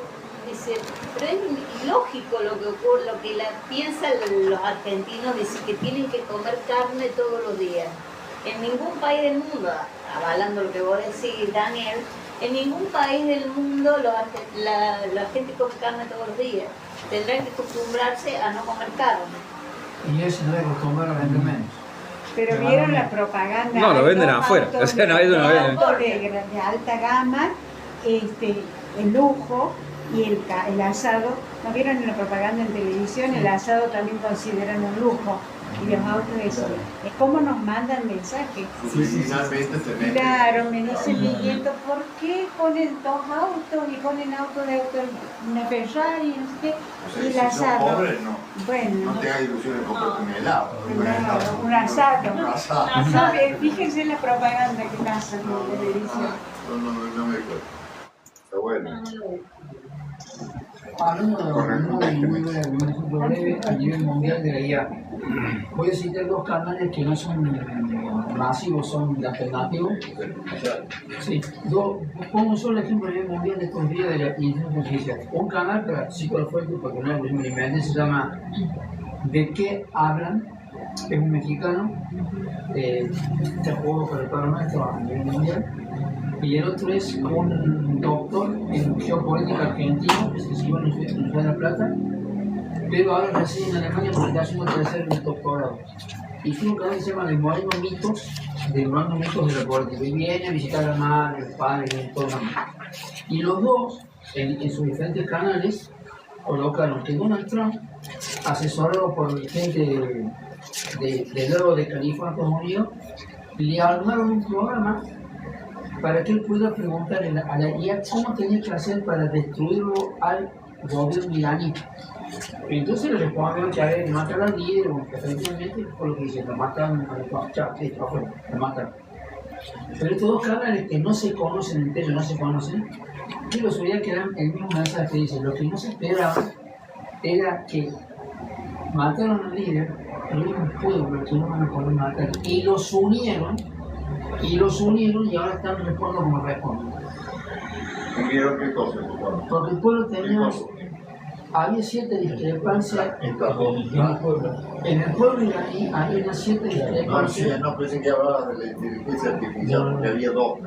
dice, pero es ilógico lo que ocurre, lo que piensan los argentinos, dice que tienen que comer carne todos los días. En ningún país del mundo, avalando lo que vos decís, Daniel, en ningún país del mundo la gente come carne todos los días. Tendrán que acostumbrarse a no comer carne. Y eso no es acostumbrar a vender menos. Pero vieron la propaganda. No, lo venden afuera. O sea, no, eso no venden. De alta gama, el lujo y el asado. ¿No vieron en la propaganda en televisión? El asado también consideran un lujo. Y los autos eso. Es como nos mandan mensajes. Finalmente tenemos. Claro, me dice mi nieto, ¿por qué ponen 2 autos y ponen una Ferrari, no sé qué? O sea, y el si asado. sos pobre, no. Bueno. No te hagas ilusiones de comprarte un helado. Claro, un asado. Un asado. No, fíjense en la propaganda que pasa en la televisión. No me acuerdo. Está bueno. Hablando de un ejemplo breve a nivel mundial de la IA, voy a citar 2 canales que no son masivos, son alternativos. Sí, pongo un solo ejemplo a nivel mundial de estos días de la inteligencia artificial. Un canal, pero sí cuál fue, porque no es muy inventé, se llama ¿De qué hablan? Es un mexicano, este juego para el Pablo Nuestro a nivel mundial. Y el otro es un doctor en geopolítica argentino, que se escribió en la Universidad de La Plata, pero ahora reside en Alemania porque está haciendo tercer doctorado. Y tiene un canal que se llama Demorando Mitos de la política. Y viene a visitar a la madre, el padre, y todo el mundo. Y los dos, en sus diferentes canales, colocaron que Donald Trump asesorado por gente de luego de California, Estados Unidos, le armaron un programa para que él pudiera preguntar a la IA cómo tenía que hacer para destruirlo al gobierno iraní. Entonces le respondieron que había que matar al líder, que efectivamente fue lo que dice, lo matan a lo matan. Pero estos dos canales que no se conocen entre ellos, no se conocen, yo los veía que eran el mismo mensaje que dice, lo que no se esperaba era que mataron al líder, el mismo pueblo que no van a poder matar, y los unieron y ahora están respondiendo como responden. ¿Unieron qué cosa? Porque el pueblo tenía, había cierta discrepancia en el pueblo iraní, había una cierta discrepancia. No, pensé que hablaba de la inteligencia artificial, porque había dos.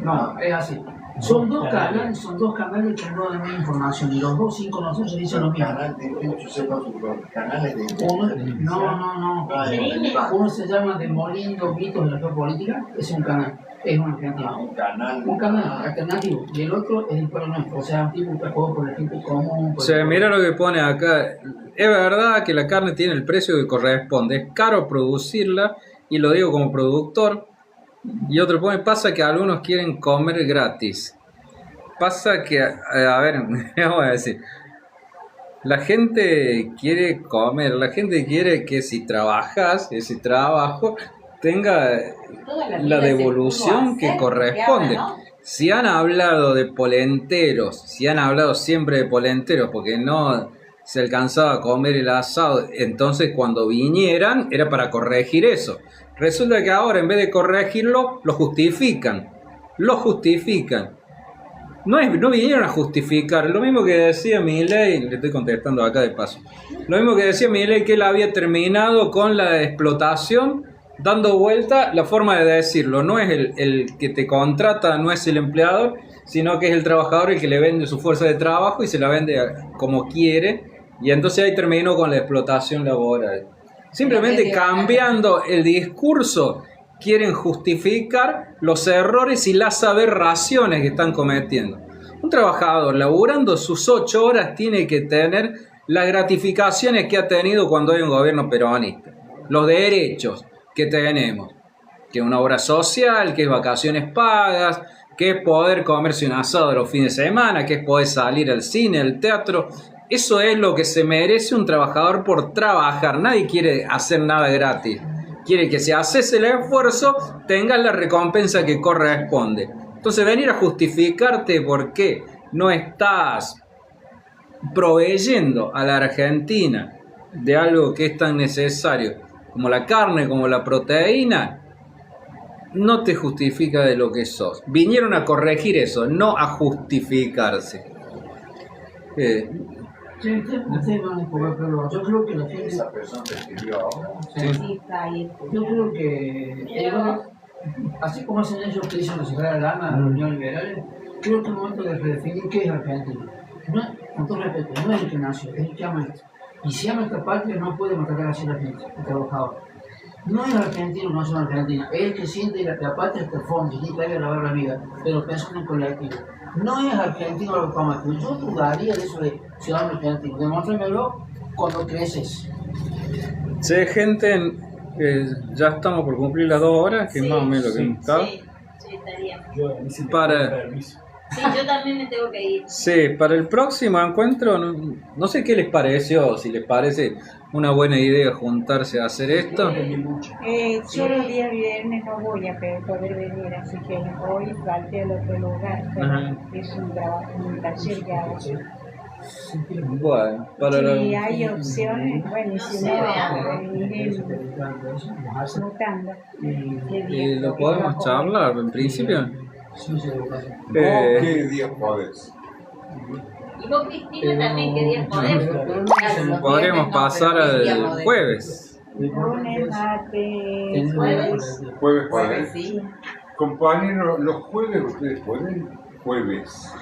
No, es así. Son dos canales que no dan información y los dos sin conocerse dicen lo mismo. Canales de No. Uno se llama Demoliendo Mitos de la Geopolítica, es un canal, es una alternativa. Un canal alternativo. Y el otro es el pueblo nuestro, o sea, un tipo que juega por la gente común. O sea, mira lo que pone acá. Es verdad que la carne tiene el precio que corresponde. Es caro producirla, y lo digo como productor. Y otro pone, pasa que algunos quieren comer gratis. Pasa que, a ver, vamos a decir, la gente quiere comer, la gente quiere que si trabajas, ese trabajo tenga la devolución que corresponde. Si han hablado de polenteros, si han hablado siempre de polenteros porque no se alcanzaba a comer el asado, entonces cuando vinieran era para corregir eso. Resulta que ahora en vez de corregirlo, lo justifican. No vinieron a justificar. Lo mismo que decía Milei, le estoy contestando acá de paso. Lo mismo que decía Milei, que él había terminado con la explotación, dando vuelta la forma de decirlo. No es el que te contrata, no es el empleador, sino que es el trabajador el que le vende su fuerza de trabajo y se la vende como quiere. Y entonces ahí terminó con la explotación laboral. Simplemente cambiando el discurso, quieren justificar los errores y las aberraciones que están cometiendo. Un trabajador laburando sus 8 horas tiene que tener las gratificaciones que ha tenido cuando hay un gobierno peronista. Los derechos que tenemos, que es una obra social, que es vacaciones pagas, que es poder comerse un asado los fines de semana, que es poder salir al cine, al teatro. Eso es lo que se merece un trabajador por trabajar. Nadie quiere hacer nada gratis. Quiere que si haces el esfuerzo, tengas la recompensa que corresponde. Entonces venir a justificarte por qué no estás proveyendo a la Argentina de algo que es tan necesario como la carne, como la proteína, no te justifica de lo que sos. Vinieron a corregir eso, no a justificarse. Yo creo que la gente... Esa persona que escribió ahora. Yo creo que, así como hacen ellos que dicen reciclar el alma a los neoliberales, creo que es el momento de redefinir qué es Argentina. No, con todo respeto, no es el que nació, es el que ama esto. Y si ama esta patria, no puede matar así a la gente, el trabajador. No es argentino, no es argentina, es el que siente la patria hasta el fondo, y que hay que lavar la vida, pero pensando en colectivo. No es argentino lo que toma tú. Yo dudaría de eso de ciudadano argentino. Demuéstramelo cuando creces. Sí, gente, ya estamos por cumplir las 2 horas, que es más o menos lo que está. Sí, estaría. Sí, yo también me tengo que ir. Sí, para el próximo encuentro, no sé qué les pareció, si les parece una buena idea juntarse a hacer esto. Yo el día viernes no voy a poder venir, así que hoy falté al otro lugar. Es un trabajo, un taller que hago. Bueno, para si hay opciones, bueno, y si no, iré mutando. Y lo podemos charlar, en principio. ¿Qué día podés? Y vos, Cristina, también querías poder. Podríamos pasar al jueves. Lunes, martes, Jueves podés. Sí. Compañeros, los jueves ustedes pueden. Jueves.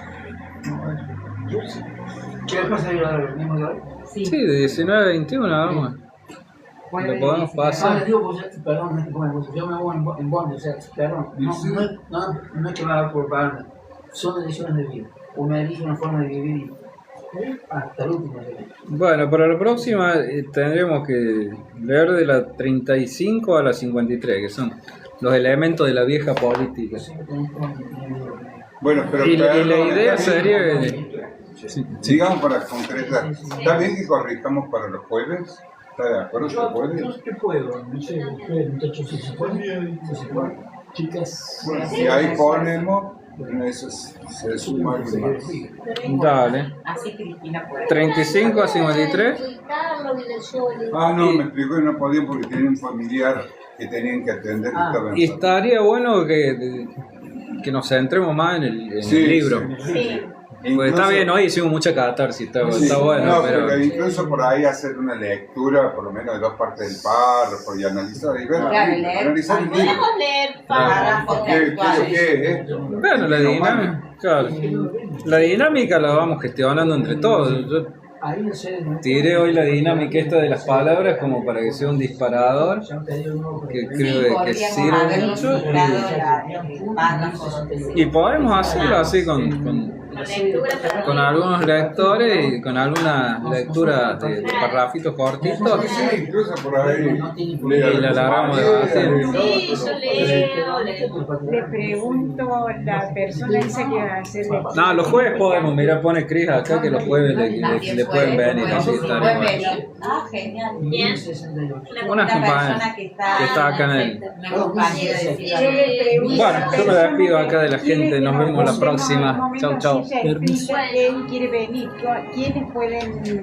Yo sí. ¿Qué pasa el mismo de hoy? Sí, de 19 a 21 nada más. Lo podemos pasar. Perdón, yo me voy en bondi, o sea, perdón, no es que me haga por barra, son decisiones de vida. Uno elige una forma de vivir hasta el último día. Bueno, para la próxima tendremos que leer de la 35 a la 53, que son los elementos de la vieja política. Bueno, pero Y la perdón, idea está bien. sería que... Sí. Sigamos para concretar. ¿Está bien que corrijamos para los jueves? ¿Está de acuerdo? ¿Se puede? Yo puedo, no sé, ustedes muchachos, si se puede, si se puede. Chicas, Bueno, si ahí ponemos, bueno, eso se suma algo más. Dale. Así Cristina puede. 35 a 53. Ah, no, me explicó que no podían porque tenían un familiar que tenían que atender que estaba Y enfermo. estaría bueno que nos centremos más en el Sí, libro. Sí. Porque está bien, hoy hicimos mucha catarsis, está Sí, bueno, no, pero... incluso por ahí hacer una lectura, por lo menos de 2 partes del párrafo y analizar y ver, Claro, leer. analizar el libro. Podemos leer Párrafos ¿Qué es textuales. lo que es? Bueno, la dinámica, claro. La dinámica la vamos gestionando entre todos. Yo ahí no sé, ¿no? tiré hoy la dinámica esta de las palabras como para que sea un disparador, Ya han pedido un nuevo que programa. creo que Podríamos sirve haber mucho. estructurado el párrafo donde se- Y podemos hacerlo así con lectura, pero con algunos lectores y con alguna lectura de parrafitos cortitos. Sí, incluso por ahí. Y la alargamos de bastante. sí, yo leo. Le pregunto a la persona esa que va a hacer No, los jueves podemos, mira, pone Cris acá que los jueves le pueden venir, así está Pueden igual. venir. Ah, genial. Bien. 68. Una Una compañera persona que que está acá en el... una compañera de Yo Ciudad. le pregunto Bueno, a la yo me persona despido acá de la que quiere gente, que nos vemos la juntemos próxima. más o menos Chau, chau. así, ya explica que él quiere venir, quiénes pueden